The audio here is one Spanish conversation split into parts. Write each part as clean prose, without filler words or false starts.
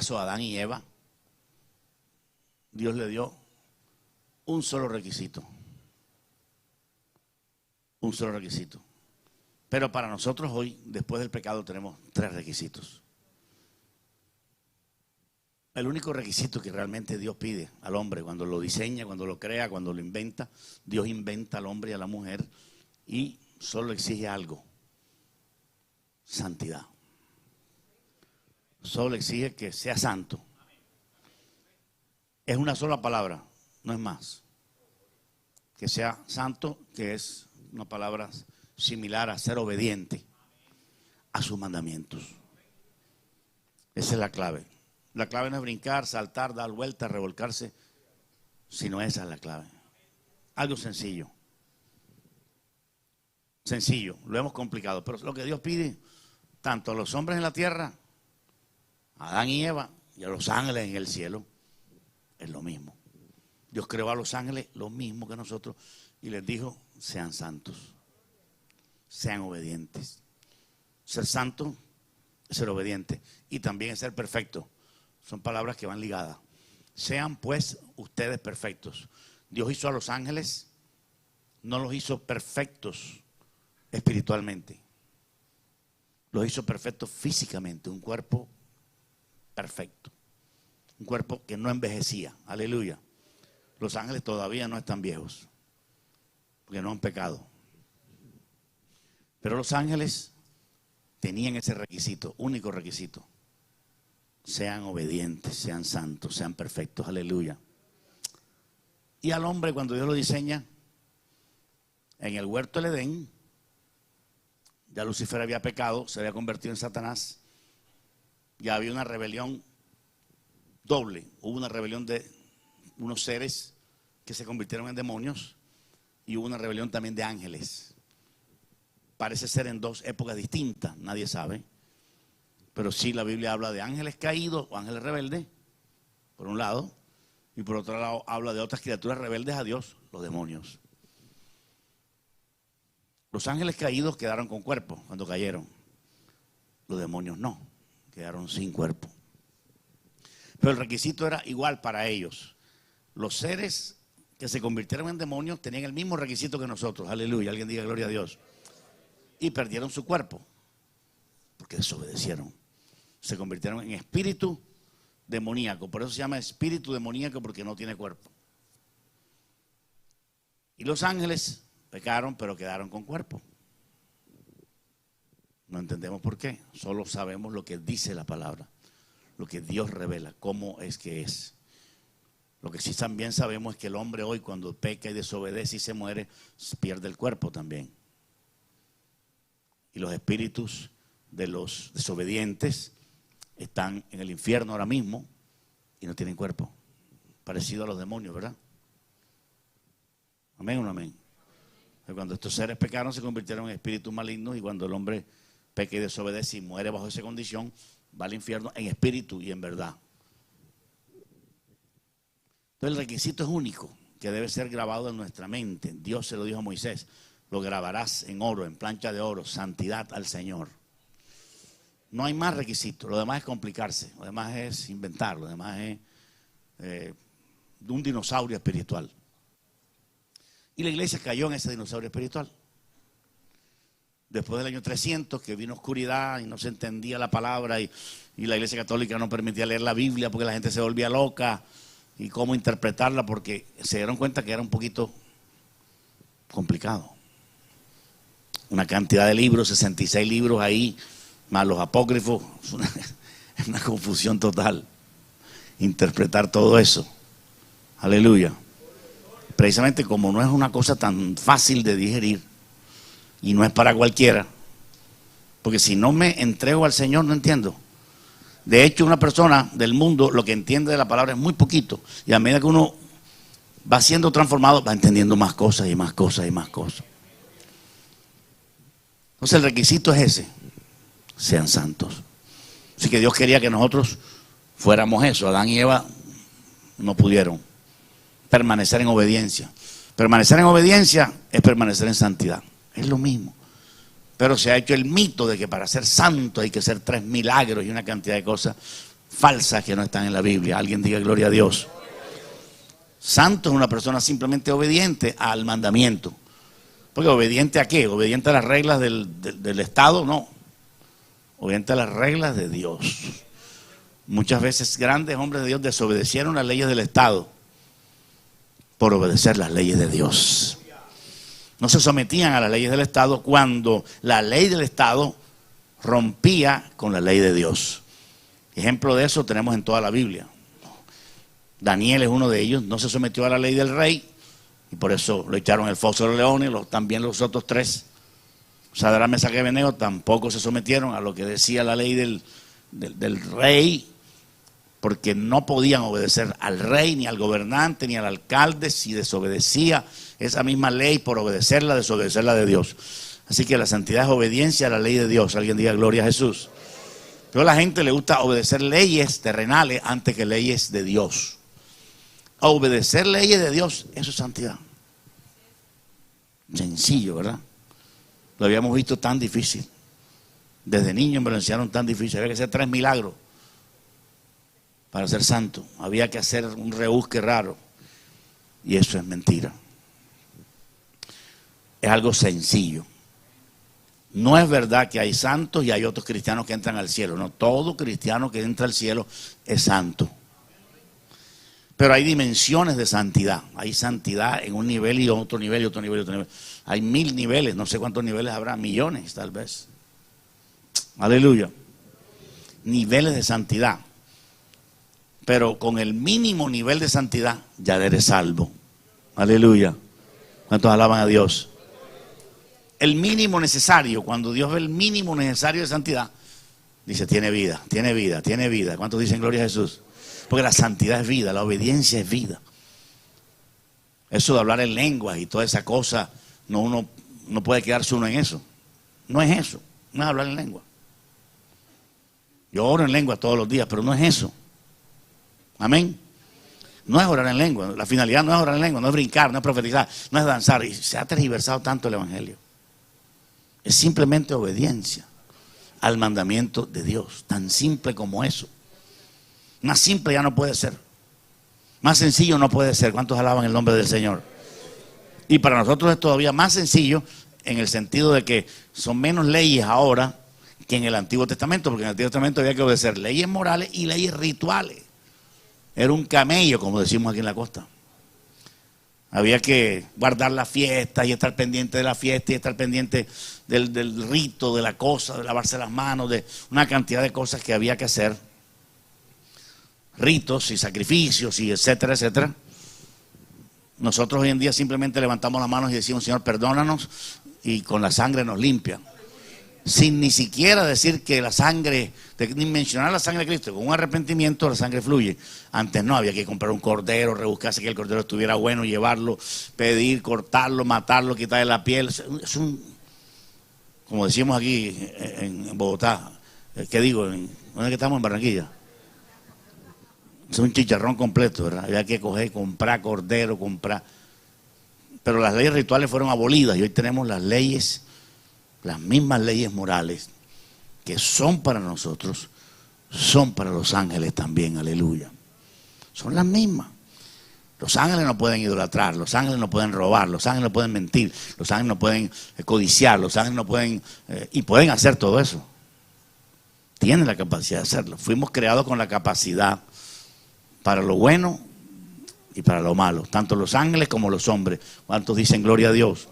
caso Adán y Eva, Dios le dio un solo requisito. Un solo requisito. Pero para nosotros hoy, después del pecado, tenemos 3 requisitos. El único requisito que realmente Dios pide al hombre cuando lo diseña, cuando lo crea, cuando lo inventa, Dios inventa al hombre y a la mujer y solo exige algo: santidad. Solo exige que sea santo. Es una sola palabra, no es más. Que sea santo, que es una palabra similar a ser obediente a sus mandamientos. Esa es la clave. La clave no es brincar, saltar, dar vueltas, revolcarse, sino esa es la clave. Algo sencillo. Sencillo, lo hemos complicado, pero lo que Dios pide tanto a los hombres en la tierra, a Adán y Eva, y a los ángeles en el cielo, es lo mismo. Dios creó a los ángeles lo mismo que nosotros y les dijo: sean santos, sean obedientes. Ser santo es ser obediente y también es ser perfecto. Son palabras que van ligadas. Sean pues ustedes perfectos. Dios hizo a los ángeles, no los hizo perfectos espiritualmente. Los hizo perfectos físicamente, un cuerpo perfecto. Un cuerpo que no envejecía. Aleluya. Los ángeles todavía no están viejos, porque no han pecado. Pero los ángeles tenían ese requisito, único requisito: sean obedientes, sean santos, sean perfectos. Aleluya. Y al hombre, cuando Dios lo diseña, en el huerto del Edén, ya Lucifer había pecado, se había convertido en Satanás, ya había una rebelión doble. Hubo una rebelión de unos seres que se convirtieron en demonios y hubo una rebelión también de ángeles. Parece ser en 2 épocas distintas, nadie sabe. Pero sí, la Biblia habla de ángeles caídos o ángeles rebeldes, por un lado, y por otro lado habla de otras criaturas rebeldes a Dios, los demonios. Los ángeles caídos quedaron con cuerpo cuando cayeron. Los demonios no, quedaron sin cuerpo. Pero el requisito era igual para ellos. Los seres que se convirtieron en demonios tenían el mismo requisito que nosotros. Aleluya, alguien diga gloria a Dios. Y perdieron su cuerpo porque desobedecieron. Se convirtieron en espíritu demoníaco. Por eso se llama espíritu demoníaco, porque no tiene cuerpo. Y los ángeles pecaron, pero quedaron con cuerpo. No entendemos por qué. Solo sabemos lo que dice la palabra, lo que Dios revela, cómo es que es. Lo que sí también sabemos es que el hombre hoy, cuando peca y desobedece y se muere, pierde el cuerpo también. Y los espíritus de los desobedientes están en el infierno ahora mismo y no tienen cuerpo. Parecido a los demonios, ¿verdad? ¿Amén o no amén? Cuando estos seres pecaron, se convirtieron en espíritus malignos, y cuando el hombre peca y desobedece y muere bajo esa condición, va al infierno en espíritu y en verdad. Entonces el requisito es único, que debe ser grabado en nuestra mente. Dios se lo dijo a Moisés: lo grabarás en oro, en plancha de oro, santidad al Señor. No hay más requisitos, lo demás es complicarse, lo demás es inventar, lo demás es un dinosaurio espiritual. Y la iglesia cayó en ese dinosaurio espiritual. Después del año 300, que vino oscuridad y no se entendía la palabra, y la iglesia católica no permitía leer la Biblia porque la gente se volvía loca, y cómo interpretarla, porque se dieron cuenta que era un poquito complicado. Una cantidad de libros, 66 libros ahí, más los apócrifos, es una confusión total interpretar todo eso. Aleluya. Precisamente como no es una cosa tan fácil de digerir y no es para cualquiera, porque si no me entrego al Señor no entiendo. De hecho, una persona del mundo lo que entiende de la palabra es muy poquito, y a medida que uno va siendo transformado va entendiendo más cosas y más cosas y más cosas. Entonces el requisito es ese: sean santos. Así que Dios quería que nosotros fuéramos eso. Adán y Eva no pudieron permanecer en obediencia. Permanecer en obediencia es permanecer en santidad, es lo mismo. Pero se ha hecho el mito de que para ser santo hay que hacer 3 milagros y una cantidad de cosas. falsas que no están en la Biblia. Alguien diga gloria a Dios. Santo es una persona simplemente obediente al mandamiento. Porque ¿obediente a qué? ¿Obediente a las reglas del Estado? No. Obediente a las reglas de Dios. Muchas veces grandes hombres de Dios desobedecieron las leyes del Estado por obedecer las leyes de Dios. No se sometían a las leyes del Estado cuando la ley del Estado rompía con la ley de Dios. Ejemplo de eso tenemos en toda la Biblia. Daniel es uno de ellos, no se sometió a la ley del rey y por eso lo echaron en el foso de los leones. También los otros tres, Sadrach, Mesach y Abednego, tampoco se sometieron a lo que decía la ley del rey, porque no podían obedecer al rey, ni al gobernante, ni al alcalde, si desobedecía esa misma ley por obedecerla, desobedecerla de Dios. Así que la santidad es obediencia a la ley de Dios. Alguien diga gloria a Jesús. Pero a la gente le gusta obedecer leyes terrenales antes que leyes de Dios. Obedecer leyes de Dios, eso es santidad. Sencillo, ¿verdad? Lo habíamos visto tan difícil. Desde niño me lo enseñaron tan difícil. Había que hacer 3 milagros para ser santo. Había que hacer un rebusque raro. Y eso es mentira. Es algo sencillo. No es verdad que hay santos y hay otros cristianos que entran al cielo. No, todo cristiano que entra al cielo es santo. Pero hay dimensiones de santidad. Hay santidad en un nivel y otro nivel y otro nivel y otro nivel. Hay 1000 niveles, no sé cuántos niveles habrá, millones tal vez. Aleluya. Niveles de santidad. Pero con el mínimo nivel de santidad ya eres salvo. Aleluya. ¿Cuántos alaban a Dios? El mínimo necesario, cuando Dios ve el mínimo necesario de santidad, dice, tiene vida, tiene vida, tiene vida. ¿Cuántos dicen gloria a Jesús? Porque la santidad es vida, la obediencia es vida. Eso de hablar en lenguas y toda esa cosa, uno no puede quedarse uno en eso. No es eso, no es hablar en lengua. Yo oro en lengua todos los días, pero no es eso. Amén. No es orar en lengua, la finalidad no es orar en lengua, no es brincar, no es profetizar, no es danzar. Y se ha tergiversado tanto el evangelio. Es simplemente obediencia al mandamiento de Dios, tan simple como eso. Más simple ya no puede ser. Más sencillo no puede ser. ¿Cuántos alaban el nombre del Señor? Y para nosotros es todavía más sencillo en el sentido de que son menos leyes ahora que en el Antiguo Testamento, porque en el Antiguo Testamento había que obedecer leyes morales y leyes rituales. Era un camello, como decimos aquí en la costa. Había que guardar la fiesta y estar pendiente de la fiesta y estar pendiente del rito, de la cosa, de lavarse las manos, de una cantidad de cosas que había que hacer. Ritos y sacrificios y etcétera, etcétera. Nosotros hoy en día simplemente levantamos las manos y decimos, Señor, perdónanos, y con la sangre nos limpian. Sin ni siquiera decir que la sangre, ni mencionar la sangre de Cristo, con un arrepentimiento la sangre fluye. Antes no, había que comprar un cordero, rebuscarse que el cordero estuviera bueno, llevarlo, pedir, cortarlo, matarlo, quitarle la piel. Es un, como decimos aquí en Bogotá, ¿qué digo? ¿Dónde es que estamos? En Barranquilla. Es un chicharrón completo, ¿verdad? Había que coger, comprar cordero, comprar. Pero las leyes rituales fueron abolidas y hoy tenemos las leyes, las mismas leyes morales que son para nosotros, son para los ángeles también, aleluya. Son las mismas. Los ángeles no pueden idolatrar, los ángeles no pueden robar, los ángeles no pueden mentir, los ángeles no pueden codiciar, los ángeles no pueden, y pueden hacer todo eso. Tienen la capacidad de hacerlo. Fuimos creados con la capacidad para lo bueno y para lo malo, tanto los ángeles como los hombres. ¿Cuántos dicen gloria a Dios?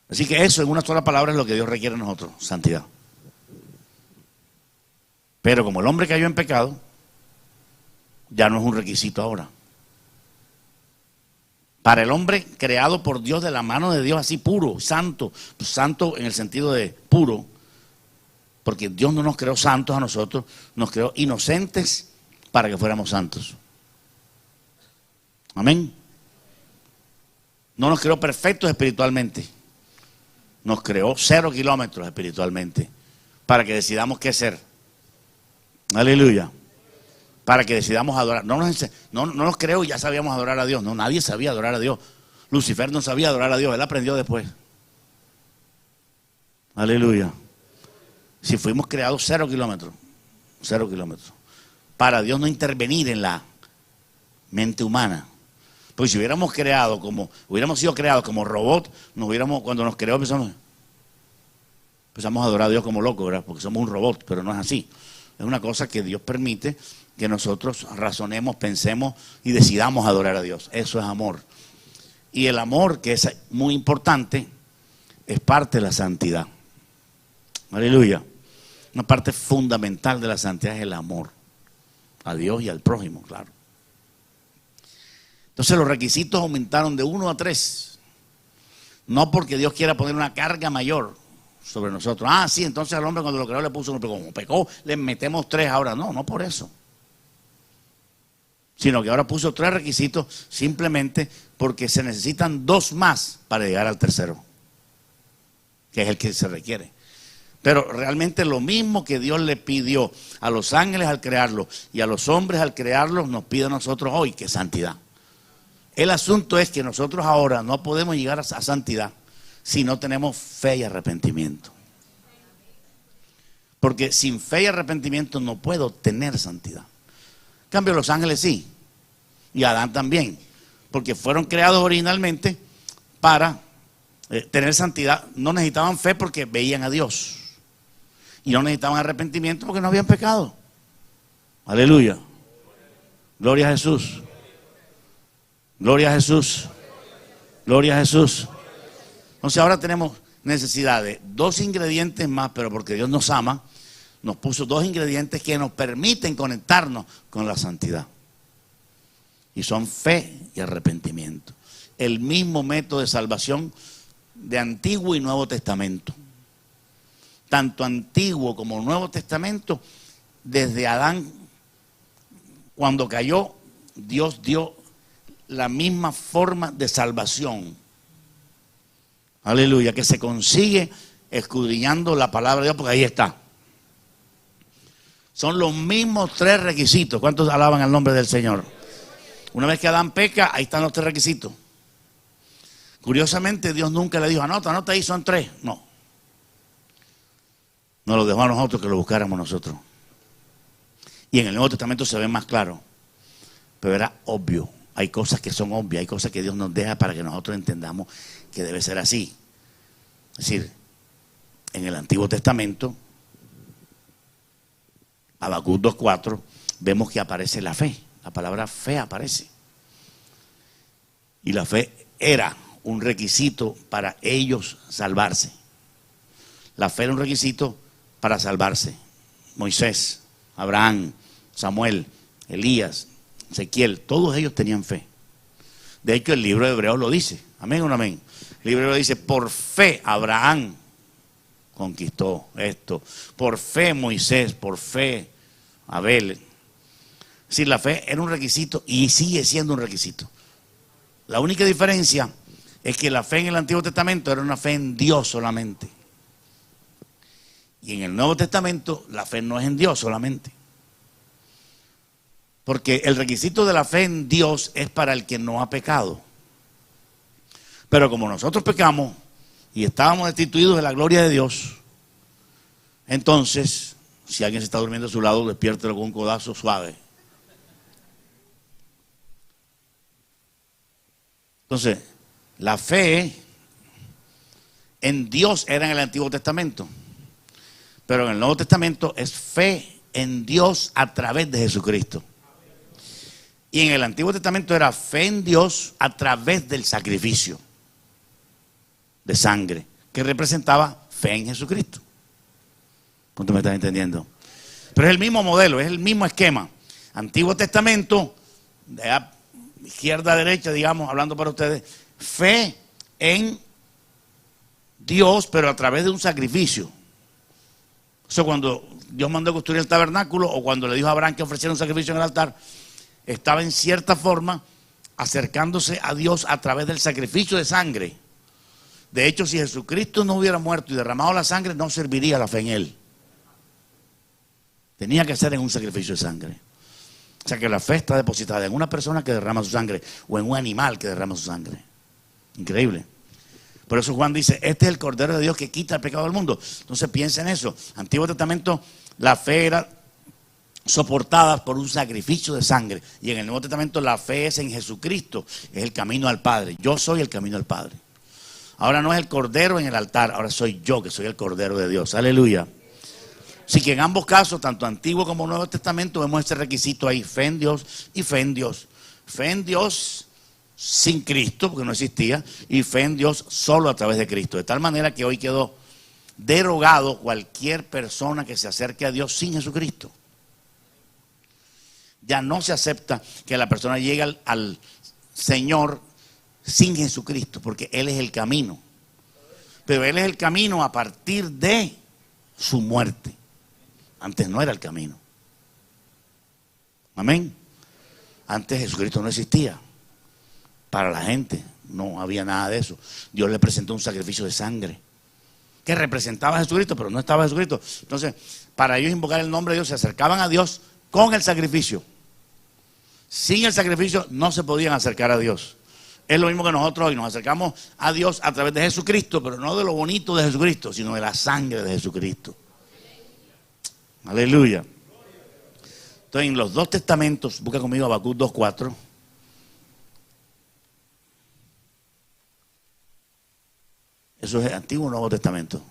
Así que eso en una sola palabra es lo que Dios requiere de nosotros, santidad. Pero como el hombre cayó en pecado, ya no es un requisito ahora. Para el hombre creado por Dios, de la mano de Dios, así puro, santo, santo en el sentido de puro, porque Dios no nos creó santos a nosotros, nos creó inocentes para que fuéramos santos. Amén. No nos creó perfectos espiritualmente. Nos creó 0 kilómetros espiritualmente para que decidamos qué ser. Aleluya. Para que decidamos adorar. No nos creó y ya sabíamos adorar a Dios. No, nadie sabía adorar a Dios. Lucifer no sabía adorar a Dios, él aprendió después. Aleluya. Si fuimos creados 0 kilómetros 0 kilómetros. Para Dios no intervenir en la mente humana. Pues si hubiéramos sido creados como robots, cuando nos creó empezamos a adorar a Dios como locos, ¿verdad? Porque somos un robot, pero no es así. Es una cosa que Dios permite que nosotros razonemos, pensemos y decidamos adorar a Dios. Eso es amor. Y el amor, que es muy importante, es parte de la santidad. Aleluya. Una parte fundamental de la santidad es el amor a Dios y al prójimo, claro. Entonces los requisitos aumentaron de 1 a 3. No porque Dios quiera poner una carga mayor sobre nosotros. Ah, sí, entonces al hombre cuando lo creó le puso 1, pero como pecó, le metemos 3 ahora. No, no por eso. Sino que ahora puso 3 requisitos simplemente porque se necesitan 2 más para llegar al tercero, que es el que se requiere. Pero realmente lo mismo que Dios le pidió a los ángeles al crearlos y a los hombres al crearlos, nos pide a nosotros hoy, que es santidad. El asunto es que nosotros ahora no podemos llegar a santidad si no tenemos fe y arrepentimiento. Porque sin fe y arrepentimiento no puedo tener santidad. En cambio, los ángeles sí, y Adán también, porque fueron creados originalmente para tener santidad. No necesitaban fe porque veían a Dios. Y no necesitaban arrepentimiento porque no habían pecado. Aleluya. Gloria a Jesús. Gloria a Jesús. Gloria a Jesús. Entonces ahora tenemos necesidad de 2 ingredientes más, pero porque Dios nos ama, nos puso 2 ingredientes que nos permiten conectarnos con la santidad. Y son fe y arrepentimiento. El mismo método de salvación de Antiguo y Nuevo Testamento. Tanto Antiguo como Nuevo Testamento, desde Adán, cuando cayó, Dios dio la misma forma de salvación. Aleluya, que se consigue escudriñando la palabra de Dios, porque ahí está. Son los mismos 3 requisitos. ¿Cuántos alaban al nombre del Señor? Una vez que Adán peca, ahí están los 3 requisitos. Curiosamente, Dios nunca le dijo, anota ahí, son 3. No. Nos lo dejó a nosotros que lo buscáramos nosotros. Y en el Nuevo Testamento se ve más claro. Pero era obvio. Hay cosas que son obvias, hay cosas que Dios nos deja para que nosotros entendamos que debe ser así. Es decir, en el Antiguo Testamento, Habacuc 2:4, vemos que aparece la fe. La palabra fe aparece. Y la fe era un requisito para ellos salvarse. La fe era un requisito para salvarse. Moisés, Abraham, Samuel, Elías, Ezequiel, todos ellos tenían fe. De hecho, el libro de Hebreos lo dice. Amén o no amén. El libro de Hebreos dice, por fe Abraham conquistó esto. Por fe Moisés, por fe Abel. Es decir, la fe era un requisito y sigue siendo un requisito. La única diferencia es que la fe en el Antiguo Testamento era una fe en Dios solamente. Y en el Nuevo Testamento la fe no es en Dios solamente. Porque el requisito de la fe en Dios es para el que no ha pecado. Pero como nosotros pecamos y estábamos destituidos de la gloria de Dios, entonces, si alguien se está durmiendo a su lado, despiértelo con un codazo suave. Entonces, la fe en Dios era en el Antiguo Testamento. Pero en el Nuevo Testamento es fe en Dios a través de Jesucristo. Y en el Antiguo Testamento era fe en Dios a través del sacrificio de sangre, que representaba fe en Jesucristo. ¿Cuánto me están entendiendo? Pero es el mismo modelo, es el mismo esquema. Antiguo Testamento, de izquierda a derecha, digamos, hablando para ustedes, fe en Dios, pero a través de un sacrificio. Eso cuando Dios mandó construir el tabernáculo o cuando le dijo a Abraham que ofreciera un sacrificio en el altar, estaba en cierta forma acercándose a Dios a través del sacrificio de sangre. De hecho, si Jesucristo no hubiera muerto y derramado la sangre, no serviría la fe en Él. Tenía que ser en un sacrificio de sangre. O sea que la fe está depositada en una persona que derrama su sangre o en un animal que derrama su sangre. Increíble. Por eso Juan dice, este es el Cordero de Dios que quita el pecado del mundo. Entonces piensa en eso. Antiguo Testamento, la fe era soportadas por un sacrificio de sangre. Y en el Nuevo Testamento la fe es en Jesucristo, es el camino al Padre. Yo soy el camino al Padre. Ahora no es el cordero en el altar, ahora soy yo que soy el cordero de Dios. Aleluya. Así que en ambos casos, tanto Antiguo como Nuevo Testamento, vemos ese requisito ahí, fe en Dios y fe en Dios. Fe en Dios sin Cristo, porque no existía, y fe en Dios solo a través de Cristo. De tal manera que hoy quedó derogado cualquier persona que se acerque a Dios sin Jesucristo. Ya no se acepta que la persona llegue al Señor sin Jesucristo, porque Él es el camino. Pero Él es el camino a partir de su muerte. Antes no era el camino. Amén. Antes Jesucristo no existía. Para la gente no había nada de eso. Dios le presentó un sacrificio de sangre que representaba a Jesucristo, pero no estaba Jesucristo. Entonces, para ellos invocar el nombre de Dios, se acercaban a Dios con el sacrificio. Sin el sacrificio no se podían acercar a Dios. Es lo mismo que nosotros hoy nos acercamos a Dios a través de Jesucristo, pero no de lo bonito de Jesucristo, sino de la sangre de Jesucristo. Aleluya. Entonces, en los dos testamentos, busca conmigo Habacuc 2:4. Eso es Antiguo o Nuevo Testamento.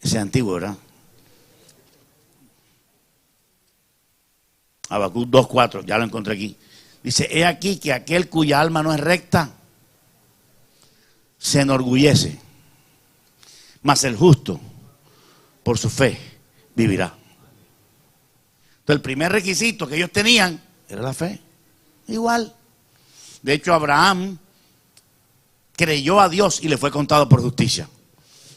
Ese es antiguo, ¿verdad? Habacuc 2:4, ya lo encontré aquí. Dice, he aquí que aquel cuya alma no es recta se enorgullece, mas el justo por su fe vivirá. Entonces el primer requisito que ellos tenían era la fe. Igual. De hecho, Abraham creyó a Dios y le fue contado por justicia.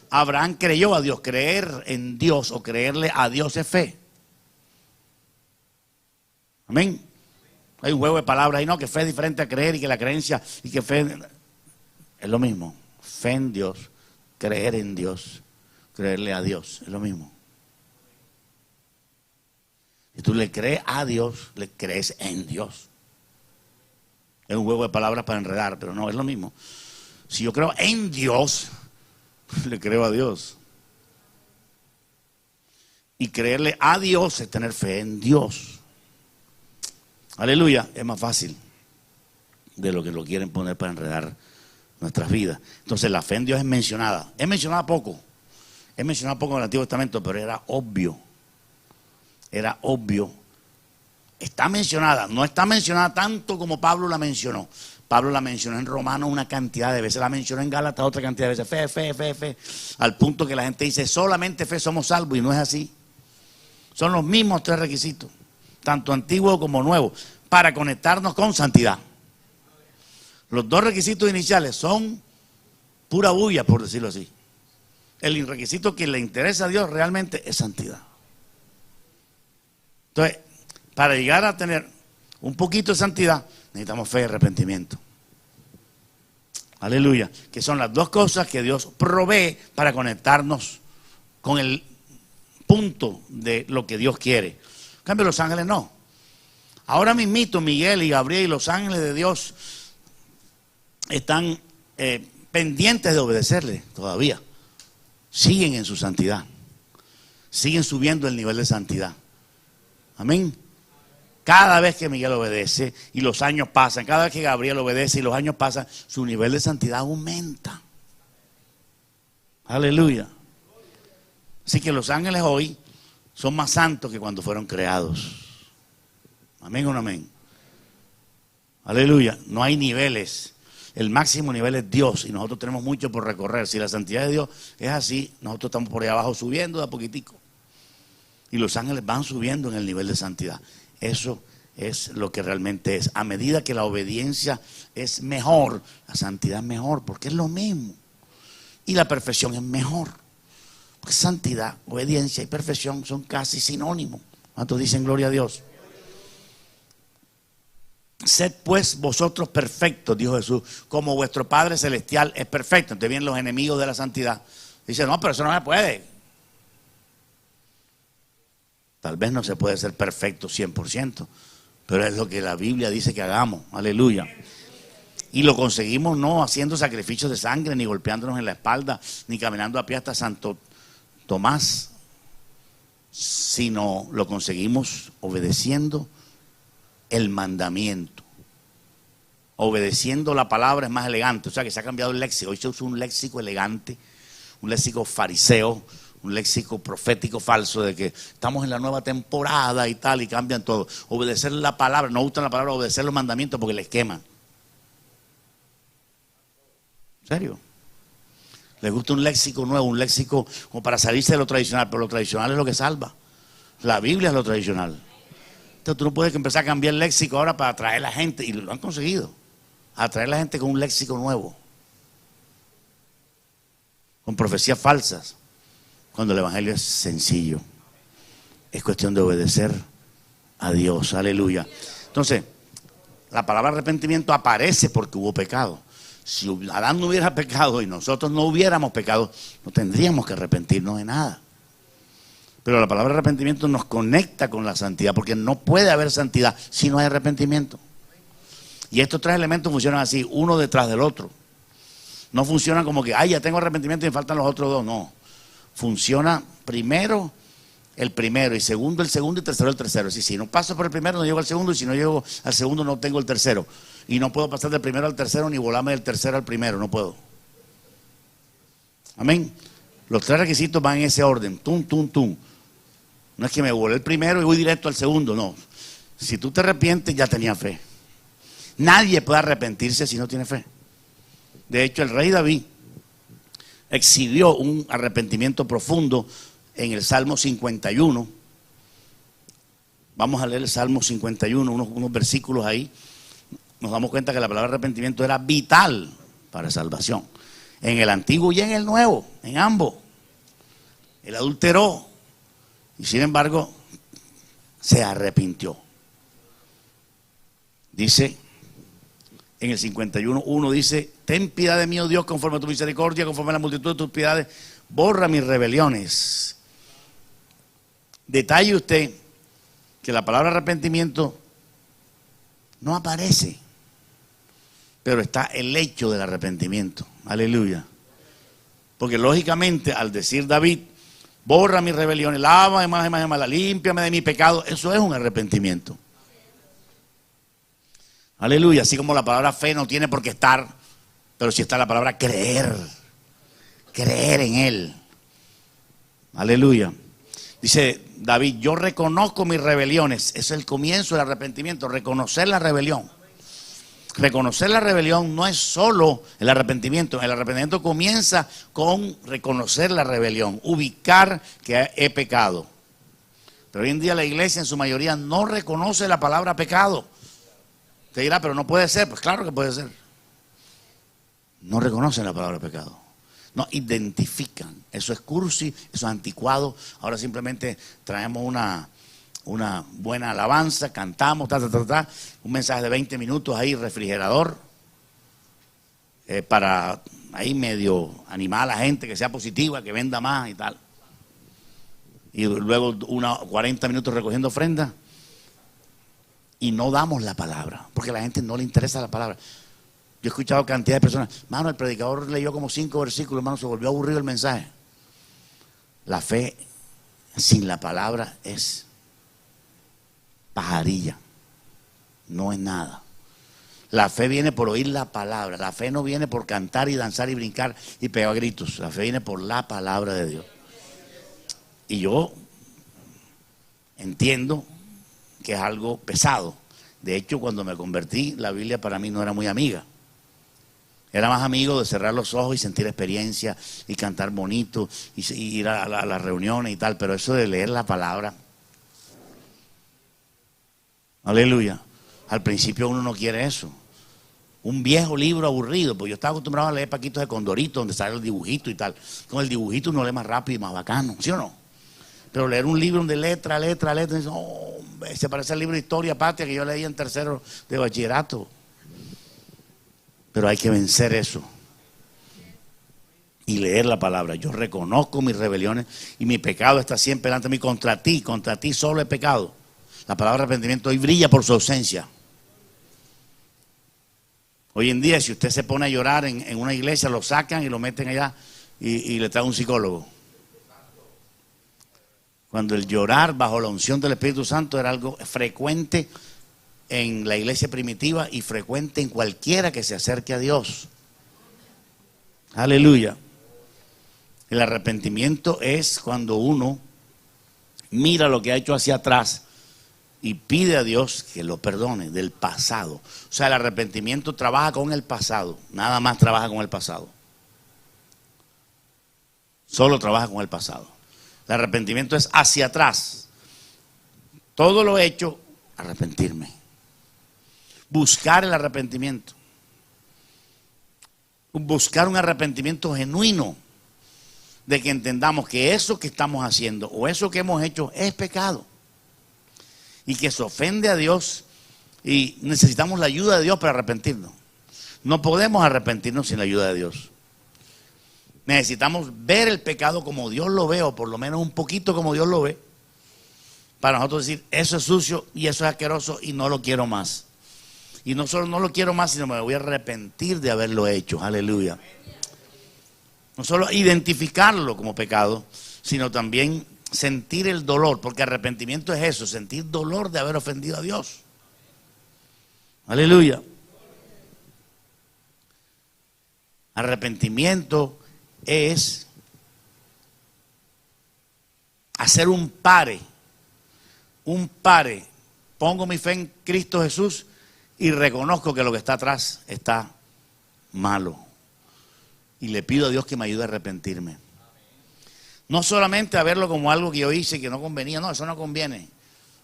Abraham creyó a Dios. Creer en Dios o creerle a Dios es fe. Amén. Hay un juego de palabras ahí, no, que fe es diferente a creer y que la creencia y que fe es lo mismo. Fe en Dios, creer en Dios, creerle a Dios, es lo mismo. Si tú le crees a Dios, le crees en Dios. Es un juego de palabras para enredar, pero no, es lo mismo. Si yo creo en Dios, le creo a Dios. Y creerle a Dios es tener fe en Dios. Aleluya, es más fácil de lo que lo quieren poner para enredar nuestras vidas. Entonces la fe en Dios es mencionada. Es mencionada poco. Es mencionada poco en el Antiguo Testamento, pero era obvio. Era obvio. Está mencionada. No está mencionada tanto como Pablo la mencionó. Pablo la mencionó en Romanos una cantidad de veces. La mencionó en Gálatas otra cantidad de veces. Fe, fe, fe, fe. Al punto que la gente dice, solamente fe somos salvos. Y no es así. Son los mismos tres requisitos, tanto antiguo como nuevo, para conectarnos con santidad. Los dos requisitos iniciales son pura bulla, por decirlo así. El requisito que le interesa a Dios realmente es santidad. Entonces, para llegar a tener un poquito de santidad, necesitamos fe y arrepentimiento. Aleluya. Que son las dos cosas que Dios provee para conectarnos con el punto de lo que Dios quiere. En cambio, los ángeles no. Ahora mismito Miguel y Gabriel y los ángeles de Dios están pendientes de obedecerle todavía. Siguen en su santidad. Siguen subiendo el nivel de santidad. Amén. Cada vez que Miguel obedece y los años pasan, cada vez que Gabriel obedece y los años pasan, su nivel de santidad aumenta. Aleluya. Así que los ángeles hoy son más santos que cuando fueron creados. Amén o no amén. Aleluya. No hay niveles. El máximo nivel es Dios y nosotros tenemos mucho por recorrer. Si la santidad de Dios es así, nosotros estamos por ahí abajo subiendo de a poquitico. Y los ángeles van subiendo en el nivel de santidad. Eso es lo que realmente es. A medida que la obediencia es mejor, la santidad es mejor, porque es lo mismo. Y la perfección es mejor. Porque santidad, obediencia y perfección son casi sinónimos. ¿Cuántos dicen gloria a Dios? Sed pues vosotros perfectos, dijo Jesús, como vuestro Padre Celestial es perfecto. Entonces vienen los enemigos de la santidad. Dicen, no, pero eso no se puede. Tal vez no se puede ser perfecto 100%, pero es lo que la Biblia dice que hagamos. Aleluya. Y lo conseguimos no haciendo sacrificios de sangre, ni golpeándonos en la espalda, ni caminando a pie hasta Santo Tomás. sino lo conseguimos obedeciendo el mandamiento. Obedeciendo la palabra es más elegante, o sea que se ha cambiado el léxico. Hoy se usa un léxico elegante, un léxico fariseo, un léxico profético falso de que estamos en la nueva temporada y tal, y cambian todo. Obedecer la palabra, no gustan la palabra, obedecer los mandamientos porque les queman. ¿En serio? Les gusta un léxico nuevo, un léxico como para salirse de lo tradicional, pero lo tradicional es lo que salva. La Biblia es lo tradicional. Entonces tú no puedes empezar a cambiar el léxico ahora para atraer a la gente, y lo han conseguido, atraer a la gente con un léxico nuevo, con profecías falsas, cuando el evangelio es sencillo. Es cuestión de obedecer a Dios, aleluya. Entonces, la palabra arrepentimiento aparece porque hubo pecado. Si Adán no hubiera pecado y nosotros no hubiéramos pecado, no tendríamos que arrepentirnos de nada. Pero la palabra arrepentimiento nos conecta con la santidad, porque no puede haber santidad si no hay arrepentimiento. Y estos tres elementos funcionan así, uno detrás del otro. No funcionan como que, ya tengo arrepentimiento y me faltan los otros dos. No. Funciona primero el primero, y segundo el segundo, y tercero el tercero. Si no paso por el primero no llego al segundo, y si no llego al segundo no tengo el tercero. Y no puedo pasar del primero al tercero ni volarme del tercero al primero, no puedo. Amén. Los tres requisitos van en ese orden, tum, tum, tum. No es que me volé el primero y voy directo al segundo, no. Si tú te arrepientes, ya tenías fe. Nadie puede arrepentirse si no tiene fe. De hecho, el rey David exhibió un arrepentimiento profundo en el Salmo 51. Vamos a leer el Salmo 51, unos versículos ahí. Nos damos cuenta que la palabra arrepentimiento era vital para salvación. En el Antiguo y en el Nuevo, en ambos. Él adulteró y sin embargo se arrepintió. Dice en el 51:1, dice: ten piedad de mí, oh Dios, conforme a tu misericordia, conforme a la multitud de tus piedades, borra mis rebeliones. Detalle usted que la palabra arrepentimiento no aparece, pero está el hecho del arrepentimiento. Aleluya. Porque lógicamente al decir David, borra mis rebeliones, lávame más y más y más, límpiame de mi pecado, eso es un arrepentimiento. Aleluya. Así como la palabra fe no tiene por qué estar, pero sí está la palabra creer. Creer en Él. Aleluya. Dice David: yo reconozco mis rebeliones. Ese es el comienzo del arrepentimiento, reconocer la rebelión. Reconocer la rebelión no es solo el arrepentimiento. El arrepentimiento comienza con reconocer la rebelión, ubicar que he pecado. Pero hoy en día la iglesia en su mayoría no reconoce la palabra pecado. Te dirá, pero no puede ser. Pues claro que puede ser. No reconocen la palabra pecado. No identifican. Eso es cursi, eso es anticuado. Ahora simplemente traemos una buena alabanza, cantamos, un mensaje de 20 minutos ahí, refrigerador, para ahí medio animar a la gente, que sea positiva, que venda más y tal. Y luego 40 minutos recogiendo ofrendas. Y no damos la palabra, porque a la gente no le interesa la palabra. Yo he escuchado cantidad de personas: mano, el predicador leyó como 5 versículos, hermano, se volvió aburrido el mensaje. La fe sin la palabra es pajarilla, no es nada. La fe viene por oír la palabra. La fe no viene por cantar y danzar y brincar y pegar gritos. La fe viene por la palabra de Dios. Y yo entiendo que es algo pesado. De hecho, cuando me convertí, la Biblia para mí no era muy amiga. Era más amigo de cerrar los ojos y sentir experiencia y cantar bonito y ir a las reuniones y tal. Pero eso de leer la palabra, aleluya, al principio uno no quiere eso. Un viejo libro aburrido, pues yo estaba acostumbrado a leer paquitos de Condorito donde sale el dibujito y tal. Con el dibujito uno lee más rápido y más bacano, ¿sí o no? Pero leer un libro donde letra, se parece al libro de Historia Patria que yo leí en tercero de bachillerato. Pero hay que vencer eso y leer la palabra. Yo reconozco mis rebeliones y mi pecado está siempre delante de mí. Contra ti solo he pecado. La palabra arrepentimiento hoy brilla por su ausencia. Hoy en día, si usted se pone a llorar en una iglesia, lo sacan y lo meten allá y le traen un psicólogo. Cuando el llorar bajo la unción del Espíritu Santo era algo frecuente en la iglesia primitiva y frecuente en cualquiera que se acerque a Dios. Aleluya. El arrepentimiento es cuando uno mira lo que ha hecho hacia atrás y pide a Dios que lo perdone del pasado. O sea, el arrepentimiento trabaja con el pasado, nada más trabaja con el pasado. Solo trabaja con el pasado. El arrepentimiento es hacia atrás. Todo lo hecho, arrepentirme. Buscar el arrepentimiento. Buscar un arrepentimiento genuino de que entendamos que eso que estamos haciendo o eso que hemos hecho es pecado y que se ofende a Dios y necesitamos la ayuda de Dios para arrepentirnos. No podemos arrepentirnos sin la ayuda de Dios. Necesitamos ver el pecado como Dios lo ve, o por lo menos un poquito como Dios lo ve, para nosotros decir, eso es sucio y eso es asqueroso y no lo quiero más. Y no solo no lo quiero más, sino me voy a arrepentir de haberlo hecho. Aleluya. No solo identificarlo como pecado, sino también sentir el dolor, porque arrepentimiento es eso, sentir dolor de haber ofendido a Dios. Aleluya. Arrepentimiento es hacer un pare, pongo mi fe en Cristo Jesús y reconozco que lo que está atrás está malo y le pido a Dios que me ayude a arrepentirme. No solamente a verlo como algo que yo hice y que no convenía, no, eso no conviene.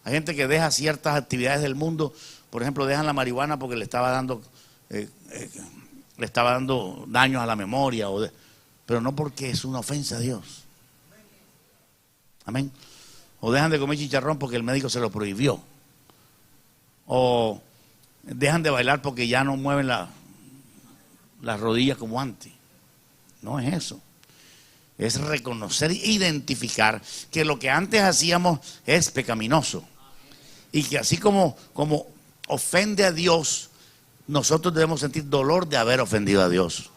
Hay gente que deja ciertas actividades del mundo, por ejemplo, dejan la marihuana porque le estaba dando daños a la memoria, pero no porque es una ofensa a Dios. Amén. O dejan de comer chicharrón porque el médico se lo prohibió. O dejan de bailar porque ya no mueven las rodillas como antes. No es eso. Es reconocer e identificar que lo que antes hacíamos es pecaminoso. Y que así como ofende a Dios, nosotros debemos sentir dolor de haber ofendido a Dios.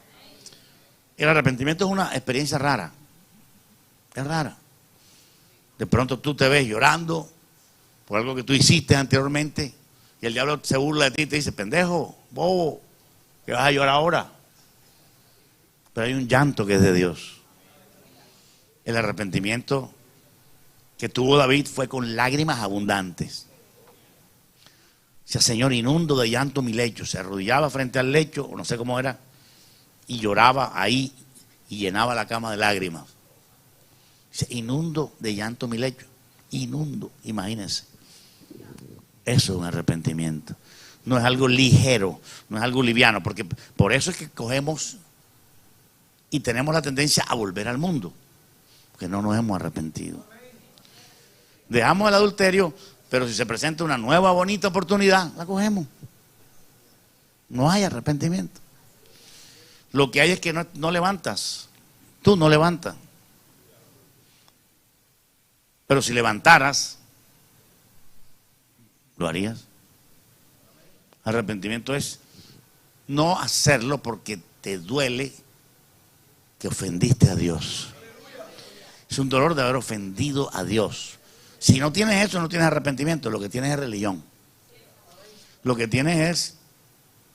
El arrepentimiento es una experiencia rara. Es rara. De pronto tú te ves llorando por algo que tú hiciste anteriormente y el diablo se burla de ti y te dice, pendejo, bobo, que vas a llorar ahora. Pero hay un llanto que es de Dios. El arrepentimiento que tuvo David fue con lágrimas abundantes. Dice, Señor, inundo de llanto mi lecho. Se arrodillaba frente al lecho, o no sé cómo era, y lloraba ahí y llenaba la cama de lágrimas. Dice, inundo de llanto mi lecho. Inundo, imagínense. Eso es un arrepentimiento. No es algo ligero, no es algo liviano, porque por eso es que cogemos y tenemos la tendencia a volver al mundo, porque no nos hemos arrepentido. Dejamos el adulterio, pero si se presenta una nueva bonita oportunidad, la cogemos. No hay arrepentimiento. Lo que hay es que no levantas. Tú no levantas. Pero si levantaras, ¿lo harías? Arrepentimiento es no hacerlo porque te duele que ofendiste a Dios. Es un dolor de haber ofendido a Dios. Si no tienes eso, no tienes arrepentimiento. Lo que tienes es religión. Lo que tienes es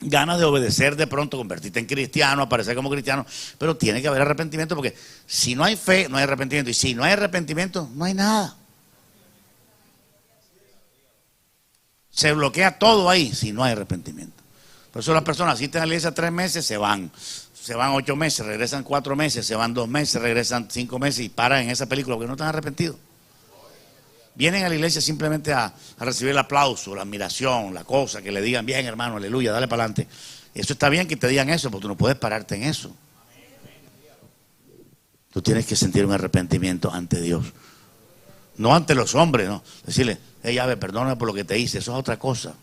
ganas de obedecer, de pronto convertirte en cristiano, aparecer como cristiano, pero tiene que haber arrepentimiento, porque si no hay fe, no hay arrepentimiento, y si no hay arrepentimiento, no hay nada. Se bloquea todo ahí si no hay arrepentimiento. Por eso las personas asisten a la iglesia 3 meses, se van 8 meses, regresan 4 meses, se van 2 meses, regresan 5 meses y paran en esa película porque no están arrepentidos. Vienen a la iglesia simplemente a recibir el aplauso, la admiración, la cosa, que le digan, bien hermano, aleluya, dale para adelante. Eso está bien que te digan eso, porque tú no puedes pararte en eso. Tú tienes que sentir un arrepentimiento ante Dios. No ante los hombres, no. Decirle, hey, ave, perdóname por lo que te hice, eso es otra cosa.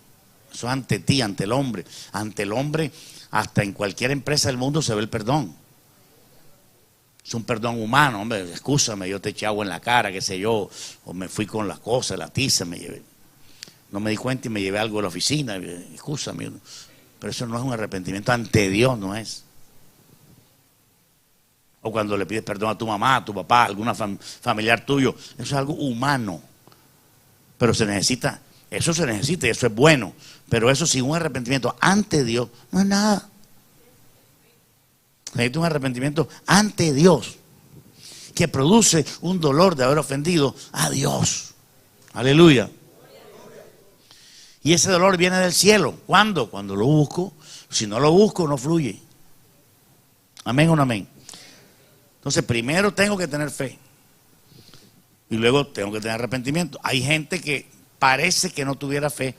Eso es ante ti, ante el hombre. Ante el hombre, hasta en cualquier empresa del mundo se ve el perdón. Es un perdón humano, hombre, excúsame, yo te eché agua en la cara, qué sé yo, o me fui con las cosas, la tiza, me llevé. No me di cuenta y me llevé algo de la oficina, excúsame. Pero eso no es un arrepentimiento ante Dios, no es. O cuando le pides perdón a tu mamá, a tu papá, a alguna familiar tuyo. Eso es algo humano. Pero se necesita y eso es bueno. Pero eso sin un arrepentimiento ante Dios no es nada. Necesita un arrepentimiento ante Dios que produce un dolor de haber ofendido a Dios. Aleluya. Y ese dolor viene del cielo. ¿Cuándo? Cuando lo busco. Si no lo busco, no fluye. Amén o no amén. Entonces, primero tengo que tener fe. Y luego tengo que tener arrepentimiento. Hay gente que parece que no tuviera fe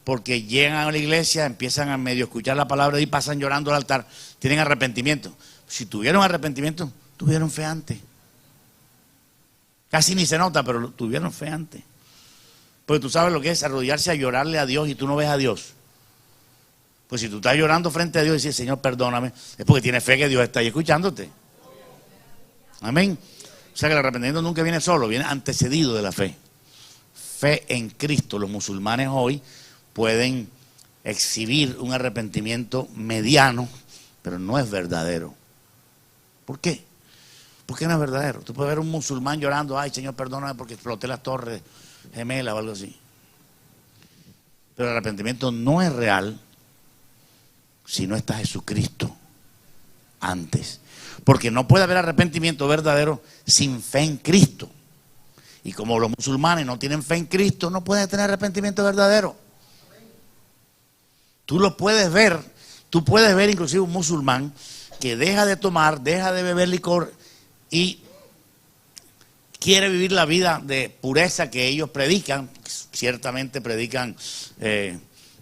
porque llegan a la iglesia, empiezan a medio escuchar la palabra y pasan llorando al altar. Tienen arrepentimiento. Si tuvieron arrepentimiento, tuvieron fe antes. Casi ni se nota, pero tuvieron fe antes. Porque tú sabes lo que es arrodillarse a llorarle a Dios y tú no ves a Dios. Pues si tú estás llorando frente a Dios y dices, Señor, perdóname, es porque tienes fe que Dios está ahí escuchándote. Amén. O sea que el arrepentimiento nunca viene solo, viene antecedido de la fe. Fe en Cristo. Los musulmanes hoy pueden exhibir un arrepentimiento mediano, pero no es verdadero. ¿Por qué? Porque no es verdadero. Tú puedes ver un musulmán llorando, ay, Señor, perdóname porque exploté las torres gemelas o algo así. Pero el arrepentimiento no es real si no está Jesucristo antes. Porque no puede haber arrepentimiento verdadero sin fe en Cristo. Y como los musulmanes no tienen fe en Cristo, no pueden tener arrepentimiento verdadero. Tú lo puedes ver. Tú puedes ver inclusive un musulmán que deja de tomar, deja de beber licor y quiere vivir la vida de pureza que ellos predican. Ciertamente predican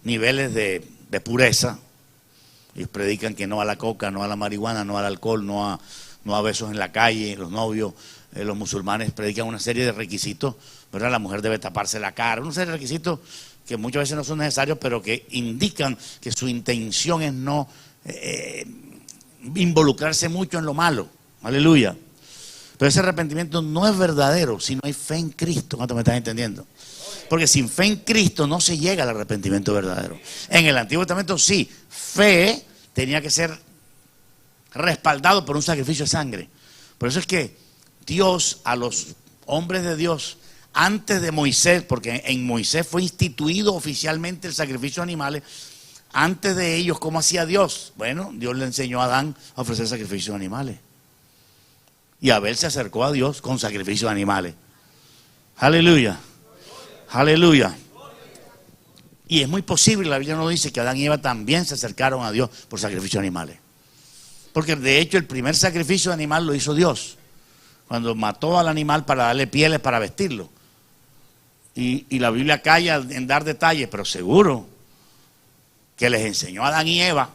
niveles de pureza. Ellos predican que no a la coca, no a la marihuana, no al alcohol, no a besos en la calle, los novios. Los musulmanes predican una serie de requisitos, ¿verdad? La mujer debe taparse la cara, una serie de requisitos que muchas veces no son necesarios, pero que indican que su intención es no involucrarse mucho en lo malo. Aleluya. Pero ese arrepentimiento no es verdadero si no hay fe en Cristo. ¿Cuánto me estás entendiendo? Porque sin fe en Cristo no se llega al arrepentimiento verdadero. En el Antiguo Testamento sí, fe tenía que ser respaldado por un sacrificio de sangre. Por eso es que Dios a los hombres de Dios, antes de Moisés, porque en Moisés fue instituido oficialmente el sacrificio de animales, antes de ellos, ¿cómo hacía Dios? Bueno, Dios le enseñó a Adán a ofrecer sacrificios de animales. Y Abel se acercó a Dios con sacrificios de animales. Aleluya. Aleluya. Y es muy posible, la Biblia nos dice que Adán y Eva también se acercaron a Dios por sacrificios de animales. Porque de hecho el primer sacrificio de animal lo hizo Dios. Cuando mató al animal para darle pieles para vestirlo. Y la Biblia calla en dar detalles, pero seguro que les enseñó a Adán y Eva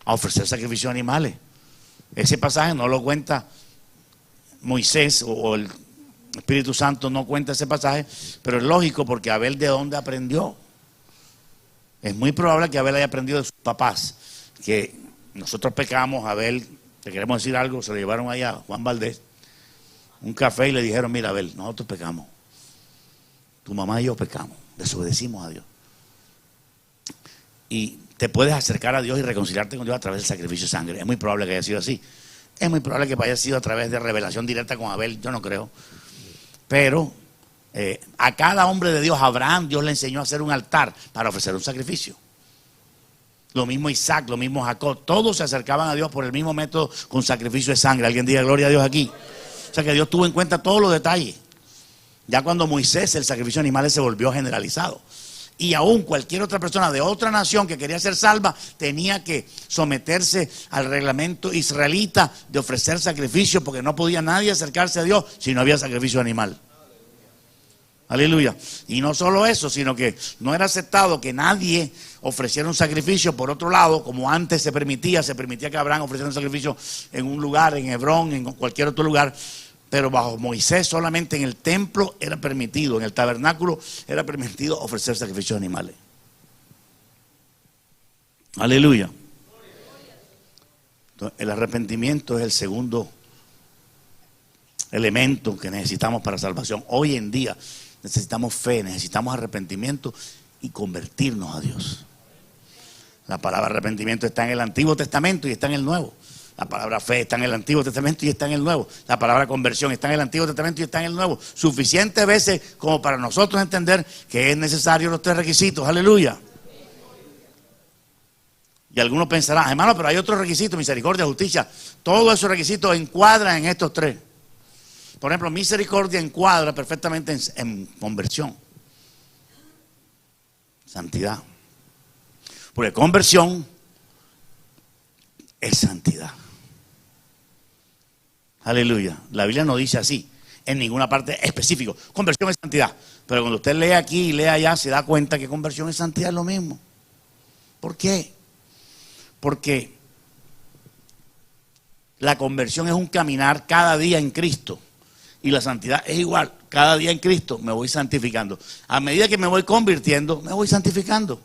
a ofrecer sacrificios de animales. Ese pasaje no lo cuenta Moisés o el Espíritu Santo no cuenta ese pasaje, pero es lógico porque Abel ¿de dónde aprendió? Es muy probable que Abel haya aprendido de sus papás, que nosotros pecamos. Abel, te queremos decir algo, se lo llevaron allá a Juan Valdés, un café y le dijeron, mira Abel, nosotros pecamos, tu mamá y yo pecamos, desobedecimos a Dios. Y te puedes acercar a Dios y reconciliarte con Dios a través del sacrificio de sangre. Es muy probable que haya sido así. Es muy probable que haya sido a través de revelación directa con Abel, yo no creo. Pero a cada hombre de Dios, Abraham, Dios le enseñó a hacer un altar para ofrecer un sacrificio. Lo mismo Isaac, lo mismo Jacob, todos se acercaban a Dios por el mismo método con sacrificio de sangre. Alguien diga gloria a Dios aquí. O sea que Dios tuvo en cuenta todos los detalles. Ya cuando Moisés, el sacrificio de animales se volvió generalizado. Y aún cualquier otra persona de otra nación que quería ser salva tenía que someterse al reglamento israelita de ofrecer sacrificio, porque no podía nadie acercarse a Dios si no había sacrificio animal. Aleluya. Y no solo eso, sino que no era aceptado que nadie ofreciera un sacrificio por otro lado, como antes se permitía que Abraham ofreciera un sacrificio en un lugar, en Hebrón, en cualquier otro lugar. Pero bajo Moisés solamente en el templo era permitido, en el tabernáculo era permitido ofrecer sacrificios de animales. Aleluya. Entonces, el arrepentimiento es el segundo elemento que necesitamos para salvación. Hoy en día necesitamos fe, necesitamos arrepentimiento y convertirnos a Dios. La palabra arrepentimiento está en el Antiguo Testamento y está en el Nuevo. La palabra fe está en el Antiguo Testamento y está en el Nuevo. La palabra conversión está en el Antiguo Testamento y está en el Nuevo. Suficientes veces como para nosotros entender que es necesario los 3 requisitos. Aleluya. Y algunos pensarán, hermano, pero hay otros requisitos, misericordia, justicia. Todos esos requisitos encuadran en estos 3. Por ejemplo, misericordia encuadra perfectamente en conversión. Santidad. Porque conversión es santidad. Aleluya. La Biblia no dice así, en ninguna parte específico. Conversión es santidad. Pero cuando usted lee aquí y lee allá, se da cuenta que conversión y santidad es lo mismo. ¿Por qué? Porque la conversión es un caminar cada día en Cristo. Y la santidad es igual. Cada día en Cristo me voy santificando. A medida que me voy convirtiendo, me voy santificando.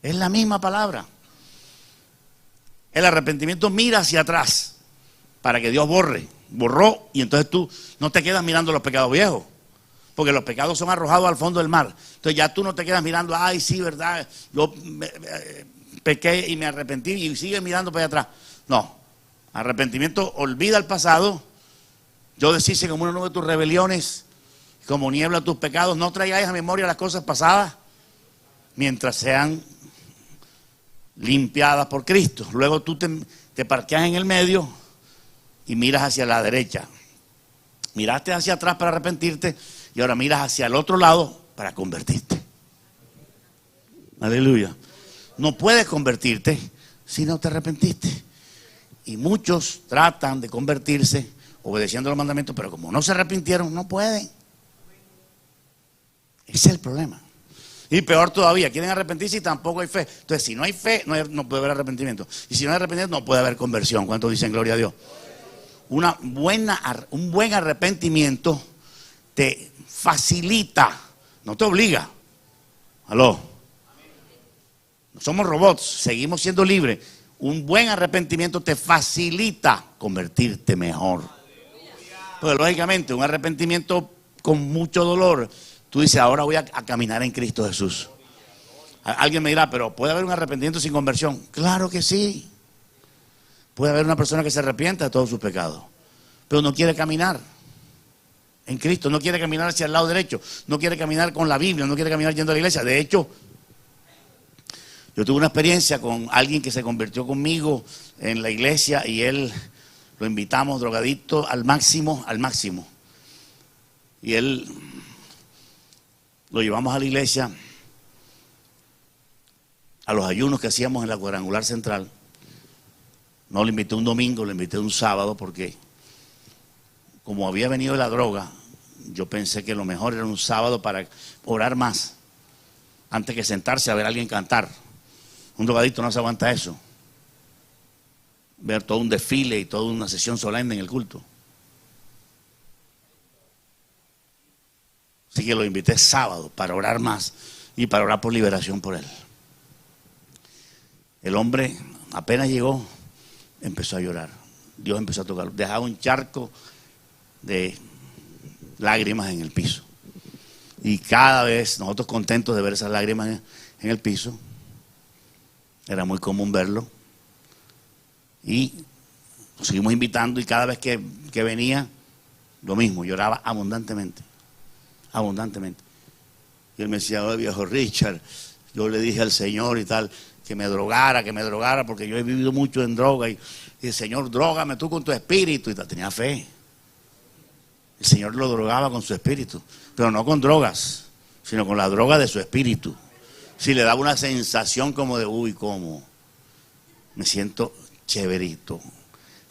Es la misma palabra. El arrepentimiento mira hacia atrás para que Dios borró, y entonces tú no te quedas mirando los pecados viejos, porque los pecados son arrojados al fondo del mar. Entonces ya tú no te quedas mirando, ay sí, verdad, yo pequé y me arrepentí, y sigues mirando para allá atrás. No, arrepentimiento olvida el pasado. Yo deshice como una nube tus rebeliones, como niebla tus pecados. No traigáis a memoria las cosas pasadas mientras sean limpiadas por Cristo. Luego tú te parqueas en el medio y miras hacia la derecha. Miraste hacia atrás para arrepentirte y ahora miras hacia el otro lado para convertirte. Aleluya. No puedes convertirte si no te arrepentiste. Y muchos tratan de convertirse obedeciendo los mandamientos, pero como no se arrepintieron, no pueden. Ese es el problema. Y peor todavía, quieren arrepentirse y tampoco hay fe. Entonces, si no hay fe, no puede haber arrepentimiento. Y si no hay arrepentimiento, no puede haber conversión. ¿Cuántos dicen gloria a Dios? Un buen arrepentimiento te facilita, no te obliga. ¿Aló? No somos robots, seguimos siendo libres. Un buen arrepentimiento te facilita convertirte mejor. Porque lógicamente un arrepentimiento con mucho dolor, tú dices, ahora voy a caminar en Cristo Jesús. Alguien me dirá, pero ¿puede haber un arrepentimiento sin conversión? Claro que sí. Puede haber una persona que se arrepienta de todos sus pecados, pero no quiere caminar en Cristo, no quiere caminar hacia el lado derecho, no quiere caminar con la Biblia, no quiere caminar yendo a la iglesia. De hecho, yo tuve una experiencia con alguien que se convirtió conmigo en la iglesia y él lo invitamos drogadicto al máximo. Y él lo llevamos a la iglesia, a los ayunos que hacíamos en la cuadrangular central. No lo invité un domingo, lo invité un sábado porque como había venido de la droga, yo pensé que lo mejor era un sábado para orar más antes que sentarse a ver a alguien cantar. Un drogadicto no se aguanta eso. Ver todo un desfile y toda una sesión solemne en el culto. Así que lo invité sábado para orar más y para orar por liberación por él. El hombre apenas llegó, empezó a llorar. Dios empezó a tocarlo. Dejaba un charco de lágrimas en el piso. Y cada vez nosotros contentos de ver esas lágrimas en el piso. Era muy común verlo. Y lo seguimos invitando y cada vez que venía, lo mismo, lloraba abundantemente. Y él me decía, oh, viejo Richard, yo le dije al Señor y tal, que me drogara, porque yo he vivido mucho en droga. Y el Señor, drógame tú con tu espíritu. Y tal. Tenía fe. El Señor lo drogaba con su espíritu, pero no con drogas, sino con la droga de su espíritu. Si le daba una sensación como de, uy, ¿cómo? Me siento chéverito,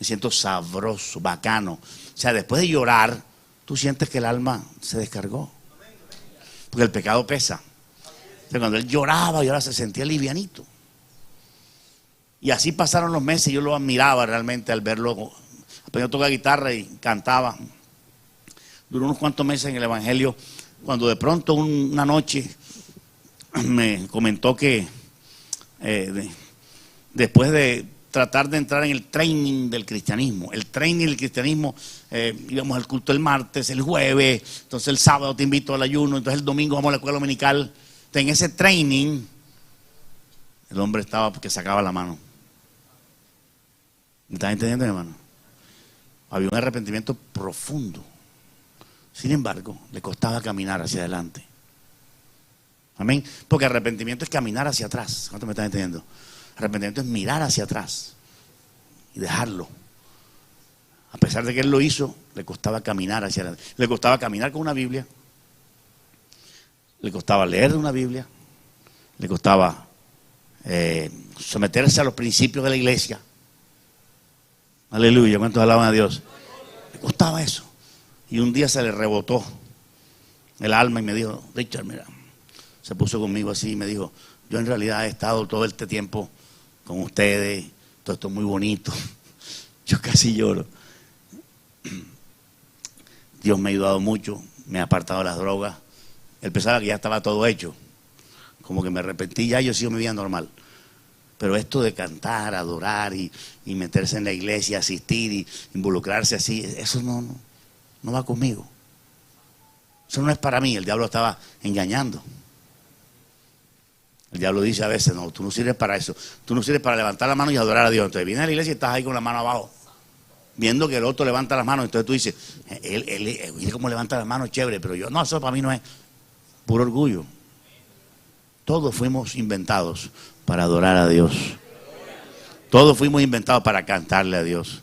me siento sabroso, bacano. O sea, después de llorar, tú sientes que el alma se descargó. Porque el pecado pesa. Pero cuando él lloraba y ahora se sentía livianito. Y así pasaron los meses y yo lo admiraba realmente al verlo. Apenas tocaba guitarra y cantaba. Duró unos cuantos meses en el evangelio, cuando de pronto una noche me comentó que después de tratar de entrar en el training del cristianismo, íbamos al culto el martes, el jueves, entonces el sábado te invito al ayuno, entonces el domingo vamos a la escuela dominical. Entonces, en ese training el hombre estaba porque sacaba la mano. ¿Me estás entendiendo, hermano? Había un arrepentimiento profundo. Sin embargo, le costaba caminar hacia adelante. Amén. Porque arrepentimiento es caminar hacia atrás. ¿Cuánto me están entendiendo? Arrepentimiento es mirar hacia atrás y dejarlo. A pesar de que él lo hizo, le costaba caminar hacia adelante. Le costaba caminar con una Biblia. Le costaba leer una Biblia. Le costaba someterse a los principios de la iglesia. Aleluya. ¿Cuántos alaban a Dios? Le costaba eso. Y un día se le rebotó el alma y me dijo: Richard, mira, se puso conmigo así y me dijo: yo en realidad he estado todo este tiempo con ustedes, todo esto es muy bonito. Yo casi lloro. Dios me ha ayudado mucho, me ha apartado de las drogas. Él pensaba que ya estaba todo hecho, como que me arrepentí, ya yo sigo mi vida normal. Pero esto de cantar, adorar y meterse en la iglesia, asistir y involucrarse así, eso no va conmigo. Eso no es para mí. El diablo estaba engañando. El diablo dice a veces: no, tú no sirves para eso. Tú no sirves para levantar la mano y adorar a Dios. Entonces vienes a la iglesia y estás ahí con la mano abajo, viendo que el otro levanta las manos. Entonces tú dices: mire cómo levanta las manos, chévere. Pero yo, no, eso para mí no es. Puro orgullo. Todos fuimos inventados para adorar a Dios. Todos fuimos inventados para cantarle a Dios.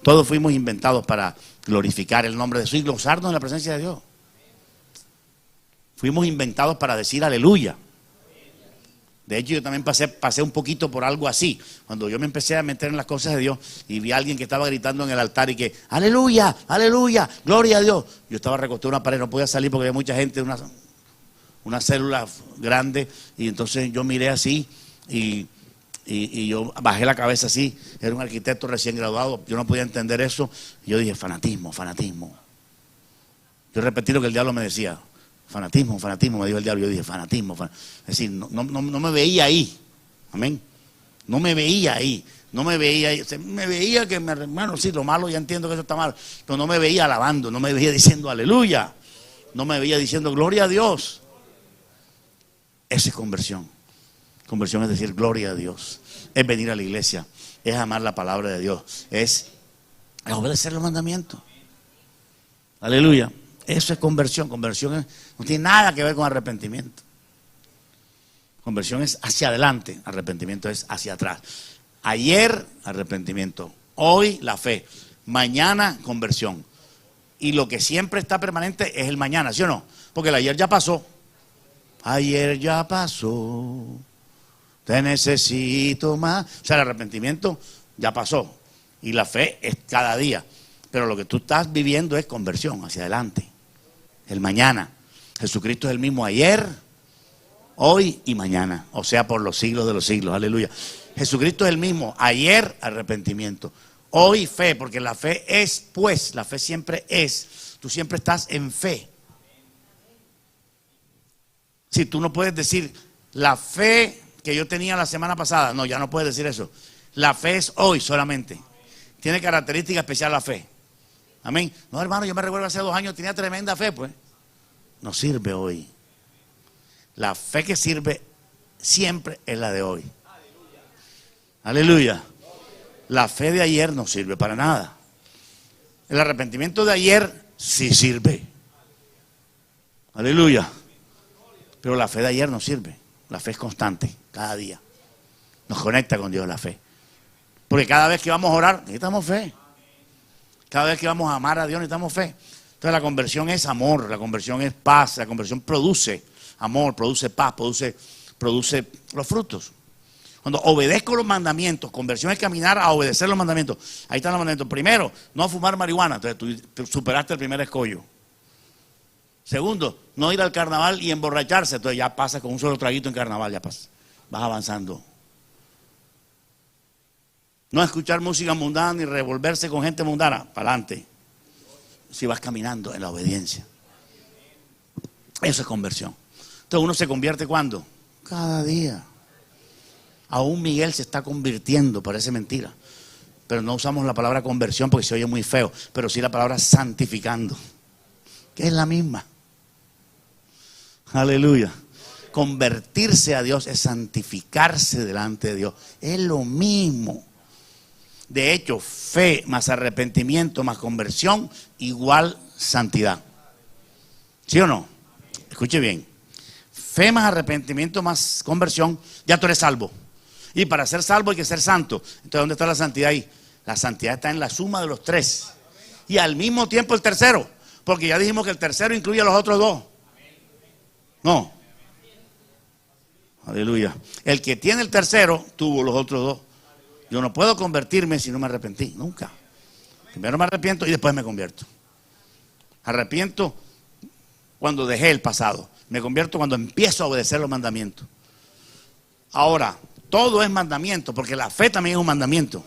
Todos fuimos inventados para glorificar el nombre de Jesús y gozarnos en la presencia de Dios. Fuimos inventados para decir aleluya. De hecho, yo también pasé un poquito por algo así. Cuando yo me empecé a meter en las cosas de Dios y vi a alguien que estaba gritando en el altar y que aleluya, aleluya, gloria a Dios. Yo estaba recostado en una pared, no podía salir porque había mucha gente, una célula grande. Y entonces yo miré así y yo bajé la cabeza así. Era un arquitecto recién graduado, yo no podía entender eso. Y yo dije: fanatismo, fanatismo. Yo repetí lo que el diablo me decía: fanatismo, fanatismo, me dijo el diablo. Yo dije: fanatismo. Es decir, no me veía ahí. Amén. No me veía ahí. No me veía ahí. Me veía que, hermano, sí, lo malo ya entiendo que eso está mal. Pero no me veía alabando, no me veía diciendo aleluya. No me veía diciendo gloria a Dios. Esa es conversión. Conversión es decir gloria a Dios. Es venir a la iglesia. Es amar la palabra de Dios. Es obedecer los mandamientos. Aleluya. Eso es conversión. Conversión no tiene nada que ver con arrepentimiento. Conversión es hacia adelante, arrepentimiento es hacia atrás. Ayer, arrepentimiento. Hoy, la fe. Mañana, conversión. Y lo que siempre está permanente es el mañana, ¿sí o no? Porque el ayer ya pasó. Ayer ya pasó. Te necesito más. O sea, el arrepentimiento ya pasó. Y la fe es cada día. Pero lo que tú estás viviendo es conversión hacia adelante. El mañana. Jesucristo es el mismo ayer, hoy y mañana. O sea, por los siglos de los siglos. Aleluya. Jesucristo es el mismo ayer, arrepentimiento. Hoy fe, porque la fe es pues. La fe siempre es. Tú siempre estás en fe. Si tú no puedes decir la fe que yo tenía la semana pasada. No, ya no puedes decir eso. La fe es hoy solamente. Tiene característica especial la fe. Amén. No, hermano, yo me recuerdo hace 2 años tenía tremenda fe, pues. No sirve hoy. La fe que sirve siempre es la de hoy. Aleluya. La fe de ayer no sirve para nada. El arrepentimiento de ayer sí sirve. Aleluya. Pero la fe de ayer no sirve. La fe es constante, cada día. Nos conecta con Dios la fe. Porque cada vez que vamos a orar, necesitamos fe. Cada vez que vamos a amar a Dios, necesitamos fe. Entonces la conversión es amor, la conversión es paz, la conversión produce amor, produce paz, produce los frutos. Cuando obedezco los mandamientos, conversión es caminar a obedecer los mandamientos. Ahí están los mandamientos. Primero, no fumar marihuana, entonces tú superaste el primer escollo. Segundo, no ir al carnaval y emborracharse, entonces ya pasa con un solo traguito en carnaval, ya pasa, vas avanzando. No escuchar música mundana ni revolverse con gente mundana, para adelante. Si vas caminando en la obediencia. Eso es conversión. Entonces uno se convierte ¿cuándo? Cada día. Aún Miguel se está convirtiendo, parece mentira. Pero no usamos la palabra conversión porque se oye muy feo, pero sí la palabra santificando, que es la misma. Aleluya. Convertirse a Dios es santificarse delante de Dios. Es lo mismo. De hecho, fe más arrepentimiento más conversión igual santidad. ¿Sí o no? Escuche bien. Fe más arrepentimiento más conversión, ya tú eres salvo. Y para ser salvo hay que ser santo. Entonces, ¿dónde está la santidad ahí? La santidad está en la suma de los tres. Y al mismo tiempo el tercero. Porque ya dijimos que el tercero incluye a los otros dos. No. Aleluya. El que tiene el tercero tuvo los otros dos. Yo no puedo convertirme si no me arrepentí. Nunca. Primero me arrepiento y después me convierto. Arrepiento cuando dejé el pasado. Me convierto cuando empiezo a obedecer los mandamientos. Ahora, todo es mandamiento, porque la fe también es un mandamiento.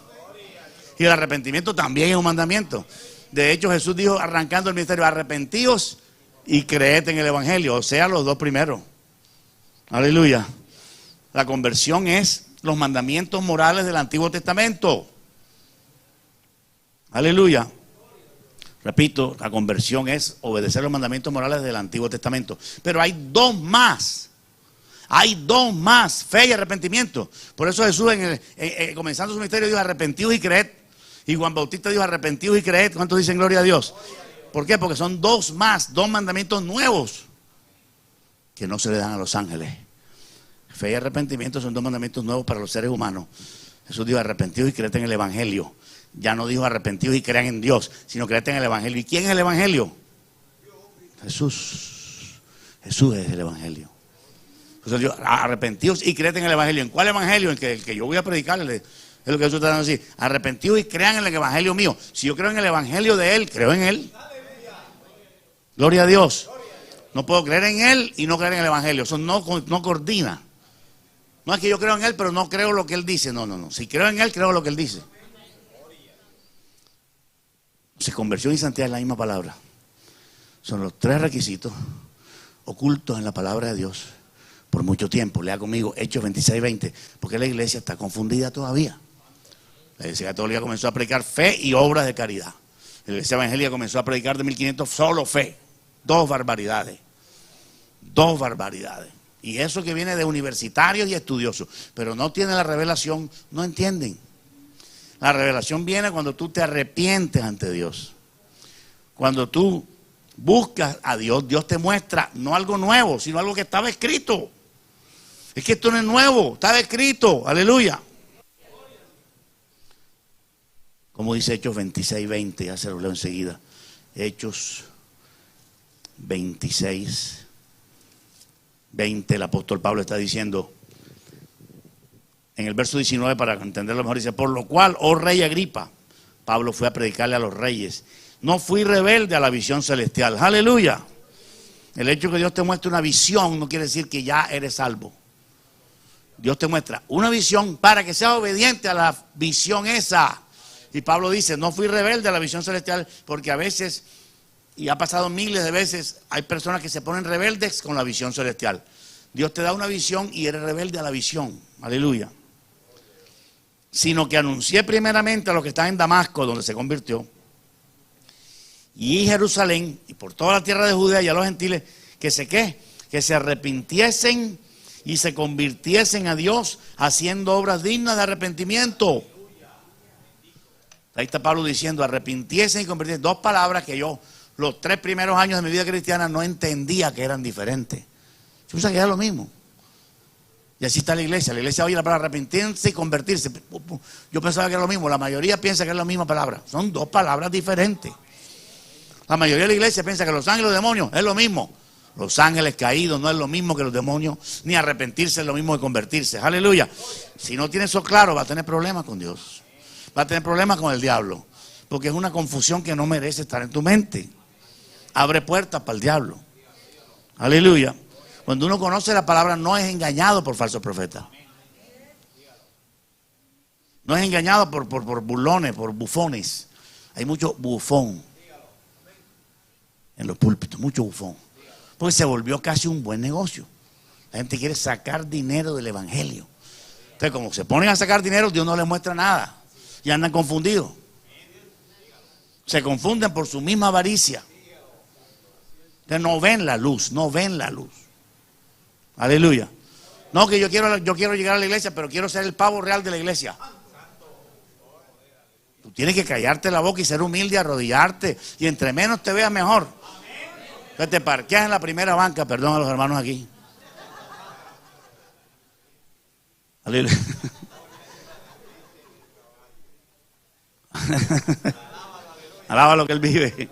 Y el arrepentimiento también es un mandamiento. De hecho, Jesús dijo, arrancando el ministerio, arrepentíos y creed en el evangelio. O sea, los dos primeros. Aleluya. La conversión es los mandamientos morales del Antiguo Testamento. Aleluya. Repito, la conversión es obedecer los mandamientos morales del Antiguo Testamento. Pero hay dos más. Hay dos más, fe y arrepentimiento. Por eso Jesús, comenzando su ministerio, dijo arrepentidos y creed. Y Juan Bautista dijo arrepentidos y creed. ¿Cuántos dicen gloria a Dios? ¿Por qué? Porque son dos más, dos mandamientos nuevos que no se le dan a los ángeles. Fe y arrepentimiento son dos mandamientos nuevos para los seres humanos. Jesús dijo arrepentidos y creed en el evangelio. Ya no dijo arrepentidos y crean en Dios, sino creed en el evangelio. ¿Y quién es el evangelio? Jesús. Jesús es el evangelio. Entonces digo, arrepentidos y creed en el evangelio. ¿En cuál evangelio? En el que yo voy a predicarle. Es lo que Jesús está dando así. Arrepentidos y crean en el evangelio mío. Si yo creo en el evangelio de Él, creo en Él. Gloria a Dios. No puedo creer en Él y no creer en el evangelio. Eso no coordina. No es que yo creo en Él, pero no creo lo que Él dice. No. Si creo en Él, creo lo que Él dice. Si conversión y santidad es la misma palabra. Son los tres requisitos ocultos en la palabra de Dios por mucho tiempo. Lea conmigo Hechos 26:20. Porque la iglesia está confundida todavía. La iglesia católica comenzó a predicar fe y obras de caridad. La iglesia evangélica comenzó a predicar de 1500 solo fe. Dos barbaridades. Dos barbaridades. Y eso que viene de universitarios y estudiosos. Pero no tienen la revelación, no entienden. La revelación viene cuando tú te arrepientes ante Dios. Cuando tú buscas a Dios, Dios te muestra no algo nuevo, sino algo que estaba escrito. Es que esto no es nuevo, estaba escrito. Aleluya. Como dice Hechos 26:20, ya se lo leo enseguida. Hechos 26:20, el apóstol Pablo está diciendo, en el verso 19, para entenderlo mejor, dice, por lo cual, oh rey Agripa, Pablo fue a predicarle a los reyes, no fui rebelde a la visión celestial. Aleluya. El hecho de que Dios te muestre una visión no quiere decir que ya eres salvo. Dios te muestra una visión para que seas obediente a la visión esa. Y Pablo dice, no fui rebelde a la visión celestial, porque a veces, y ha pasado miles de veces, hay personas que se ponen rebeldes con la visión celestial. Dios te da una visión y eres rebelde a la visión. Aleluya. Sino que anuncié primeramente a los que están en Damasco, donde se convirtió, y Jerusalén, y por toda la tierra de Judea y a los gentiles, que se arrepintiesen y se convirtiesen a Dios, haciendo obras dignas de arrepentimiento. Ahí está Pablo diciendo, arrepintiesen y convirtiesen. Dos palabras que yo, los 3 primeros años de mi vida cristiana, no entendía que eran diferentes. Yo pensaba que era lo mismo. Y así está la iglesia. La iglesia oye la palabra arrepentirse y convertirse. Yo pensaba que era lo mismo. La mayoría piensa que es la misma palabra. Son dos palabras diferentes. La mayoría de la iglesia piensa que los ángeles y los demonios es lo mismo. Los ángeles caídos no es lo mismo que los demonios, ni arrepentirse es lo mismo que convertirse. Aleluya. Si no tiene eso claro, va a tener problemas con Dios. Va a tener problemas con el diablo. Porque es una confusión que no merece estar en tu mente. Abre puertas para el diablo. Aleluya. Cuando uno conoce la palabra, no es engañado por falsos profetas. No es engañado por burlones, por bufones. Hay mucho bufón en los púlpitos, mucho bufón. Porque se volvió casi un buen negocio. La gente quiere sacar dinero del evangelio. Entonces, como se ponen a sacar dinero, Dios no les muestra nada. Y andan confundidos. Se confunden por su misma avaricia. Entonces, no ven la luz, no ven la luz. Aleluya. No, que yo quiero llegar a la iglesia, pero quiero ser el pavo real de la iglesia. Tú tienes que callarte la boca y ser humilde, arrodillarte. Y entre menos te veas mejor. Entonces te parqueas en la primera banca, perdón a los hermanos aquí. Aleluya. Alaba lo que Él vive.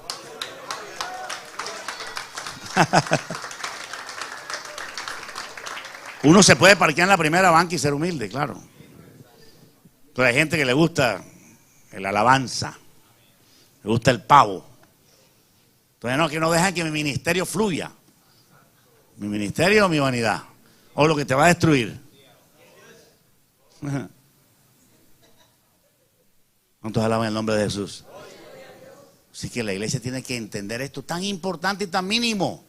Uno se puede parquear en la primera banca y ser humilde, claro. Pero hay gente que le gusta la alabanza, le gusta el pavo. Entonces no, que no dejan que mi ministerio fluya. Mi ministerio o mi vanidad. O lo que te va a destruir. ¿Cuántos alaban el nombre de Jesús? Así que la iglesia tiene que entender esto tan importante y tan mínimo.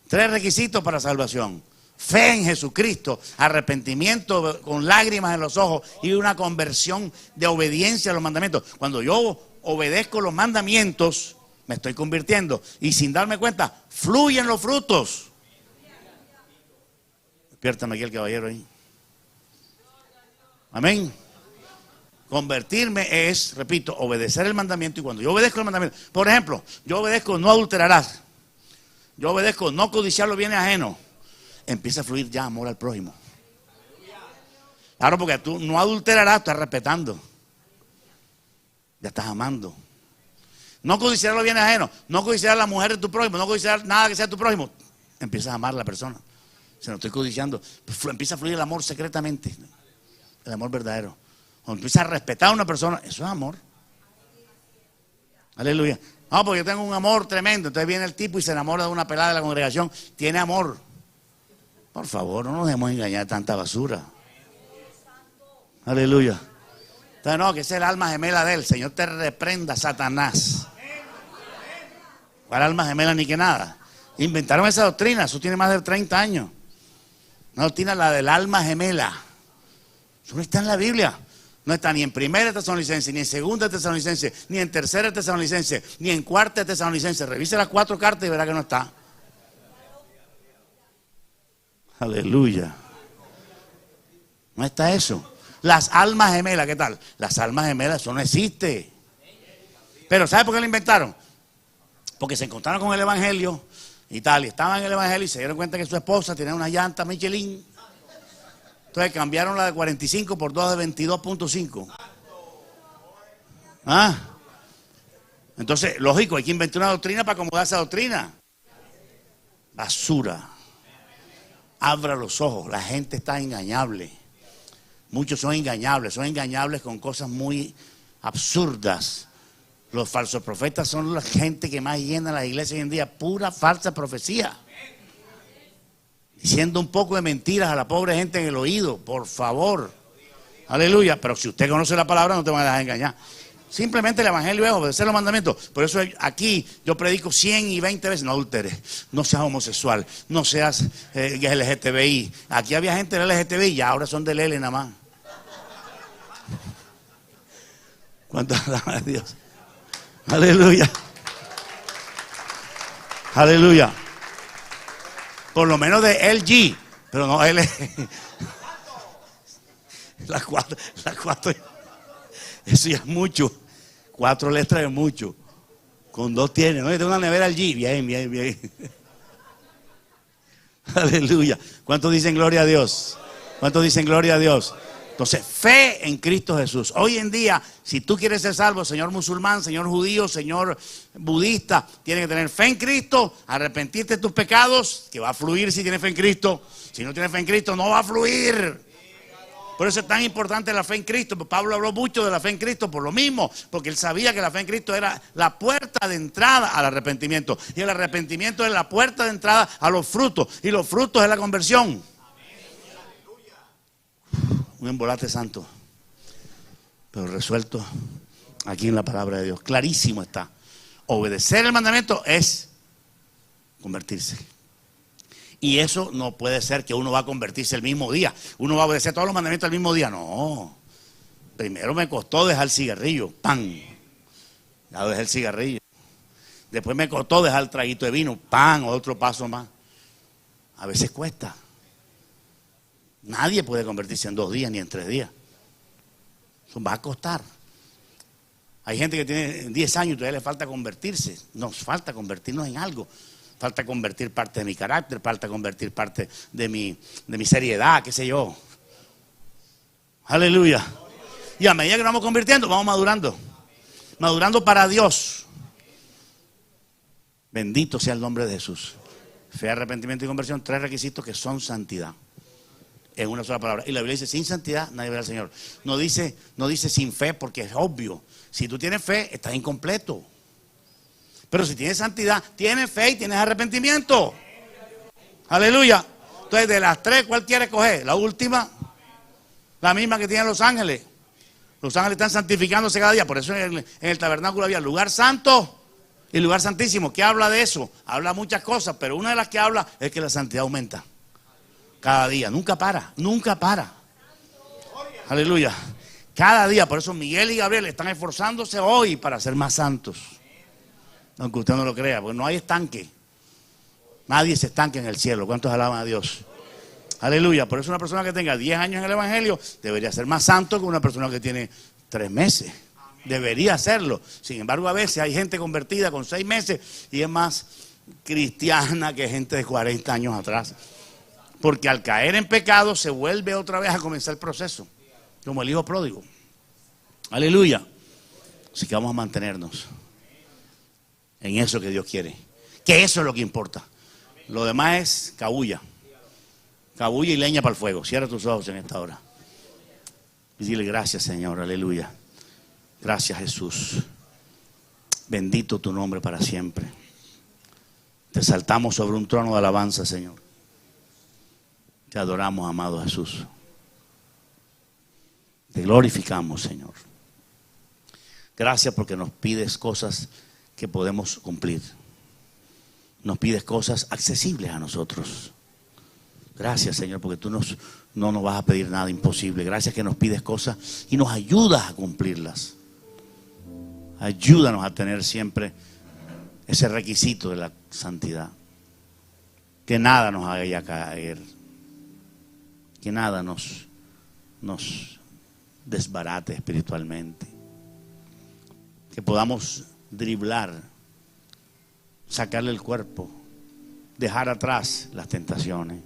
3 requisitos para salvación: fe en Jesucristo, arrepentimiento con lágrimas en los ojos y una conversión de obediencia a los mandamientos. Cuando yo obedezco los mandamientos, me estoy convirtiendo y sin darme cuenta, fluyen los frutos. Despiértame aquí el caballero ahí. Amén. Convertirme es, repito, obedecer el mandamiento. Y cuando yo obedezco el mandamiento, por ejemplo, yo obedezco no adulterarás, yo obedezco no codiciar los bienes ajenos, empieza a fluir ya amor al prójimo. Claro, porque tú no adulterarás, estás respetando, ya estás amando. No codiciar los bienes ajenos, no codiciar a la mujer de tu prójimo, no codiciar nada que sea de tu prójimo, empiezas a amar a la persona. Si no estoy codiciando, empieza a fluir el amor secretamente, el amor verdadero. Cuando empiezas a respetar a una persona, eso es amor. Aleluya. No, porque yo tengo un amor tremendo. Entonces viene el tipo y se enamora de una pelada de la congregación. Tiene amor. Por favor, no nos dejemos engañar de tanta basura. Aleluya. Entonces no, que esa es el alma gemela de él. Señor te reprenda, Satanás. ¿Cuál alma gemela ni que nada? Inventaron esa doctrina. Eso tiene más de 30 años. Una doctrina, la del alma gemela. Eso no está en la Biblia. No está ni en 1 Tesalonicenses, ni en 2 Tesalonicenses, ni en 3 Tesalonicenses, ni en 4 Tesalonicenses. Revise las 4 cartas y verá que no está. Aleluya. No está eso. Las almas gemelas, ¿qué tal? Las almas gemelas, eso no existe. Pero ¿sabe por qué lo inventaron? Porque se encontraron con el evangelio y tal, y estaban en el evangelio y se dieron cuenta que su esposa tenía una llanta Michelin. Entonces cambiaron la de 45 por 2 de 22.5. ¿Ah? Entonces, lógico, hay que inventar una doctrina para acomodar esa doctrina. Basura. Abra los ojos, la gente está engañable. Muchos son engañables con cosas muy absurdas. Los falsos profetas son la gente que más llena la iglesia hoy en día, pura falsa profecía. Diciendo un poco de mentiras a la pobre gente en el oído, por favor. Aleluya. Pero si usted conoce la palabra, no te van a dejar engañar. Simplemente el evangelio es obedecer los mandamientos. Por eso aquí yo predico 100 y 20 veces: no adulteres, no seas homosexual, no seas LGTBI. Aquí había gente del LGTBI y ahora son del L nada más. ¿Cuánto alaban a Dios? Aleluya. Aleluya. Por lo menos de LG, pero no L. Las cuatro. Eso ya es mucho. 4 letras es mucho. Con 2 tiene. No, yo tengo una nevera LG. Bien. Aleluya. ¿Cuántos dicen gloria a Dios? ¿Cuántos dicen gloria a Dios? Entonces, fe en Cristo Jesús. Hoy en día, si tú quieres ser salvo, señor musulmán, señor judío, señor budista, tienes que tener fe en Cristo, arrepentirte de tus pecados, que va a fluir si tienes fe en Cristo. Si no tienes fe en Cristo, no va a fluir. Por eso es tan importante la fe en Cristo. Pablo habló mucho de la fe en Cristo por lo mismo, porque él sabía que la fe en Cristo era la puerta de entrada al arrepentimiento. Y el arrepentimiento es la puerta de entrada a los frutos. Y los frutos es la conversión. Un embolate santo, pero resuelto aquí en la palabra de Dios. Clarísimo está. Obedecer el mandamiento es convertirse. Y eso no puede ser que uno va a convertirse el mismo día. Uno va a obedecer todos los mandamientos el mismo día. No. Primero me costó dejar el cigarrillo. ¡Pam! Ya dejé el cigarrillo. Después me costó dejar el traguito de vino. ¡Pam! Otro paso más. A veces cuesta. Nadie puede convertirse en 2 días ni en 3 días. Eso va a costar. Hay gente que tiene 10 años y todavía le falta convertirse. Nos falta convertirnos en algo. Falta convertir parte de mi carácter, falta convertir parte de mi seriedad, qué sé yo. Aleluya. Y a medida que nos vamos convirtiendo, vamos madurando. Madurando para Dios. Bendito sea el nombre de Jesús. Fe, arrepentimiento y conversión, 3 requisitos que son santidad. En una sola palabra. Y la Biblia dice, sin santidad nadie verá al Señor. No dice sin fe, porque es obvio. Si tú tienes fe, estás incompleto. Pero si tienes santidad, tienes fe y tienes arrepentimiento. Aleluya. Entonces, de las 3, ¿cuál quieres coger? La última, la misma que tienen los ángeles. Los ángeles están santificándose cada día. Por eso en el tabernáculo había lugar santo y lugar santísimo. ¿Qué habla de eso? Habla muchas cosas, pero una de las que habla es que la santidad aumenta cada día. Nunca para, nunca para. Aleluya. Cada día. Por eso Miguel y Gabriel están esforzándose hoy para ser más santos. Aunque usted no lo crea, porque no hay estanque. Nadie se estanque en el cielo. ¿Cuántos alaban a Dios? Aleluya. Por eso una persona que tenga 10 años en el evangelio debería ser más santo que una persona que tiene 3 meses. Debería hacerlo. Sin embargo, a veces hay gente convertida con 6 meses y es más cristiana que gente de 40 años atrás. Porque al caer en pecado se vuelve otra vez a comenzar el proceso. Como el hijo pródigo. Aleluya. Así que vamos a mantenernos en eso que Dios quiere. Que eso es lo que importa. Lo demás es cabulla. Cabulla y leña para el fuego. Cierra tus ojos en esta hora. Y dile gracias, Señor. Aleluya. Gracias, Jesús. Bendito tu nombre para siempre. Te exaltamos sobre un trono de alabanza, Señor. Te adoramos, amado Jesús. Te glorificamos, Señor. Gracias porque nos pides cosas que podemos cumplir. Nos pides cosas accesibles a nosotros. Gracias, Señor, porque tú no nos vas a pedir nada imposible. Gracias que nos pides cosas y nos ayudas a cumplirlas. Ayúdanos a tener siempre ese requisito de la santidad. Que nada nos haga caer. Que nada nos desbarate espiritualmente. Que podamos driblar, sacarle el cuerpo, dejar atrás las tentaciones.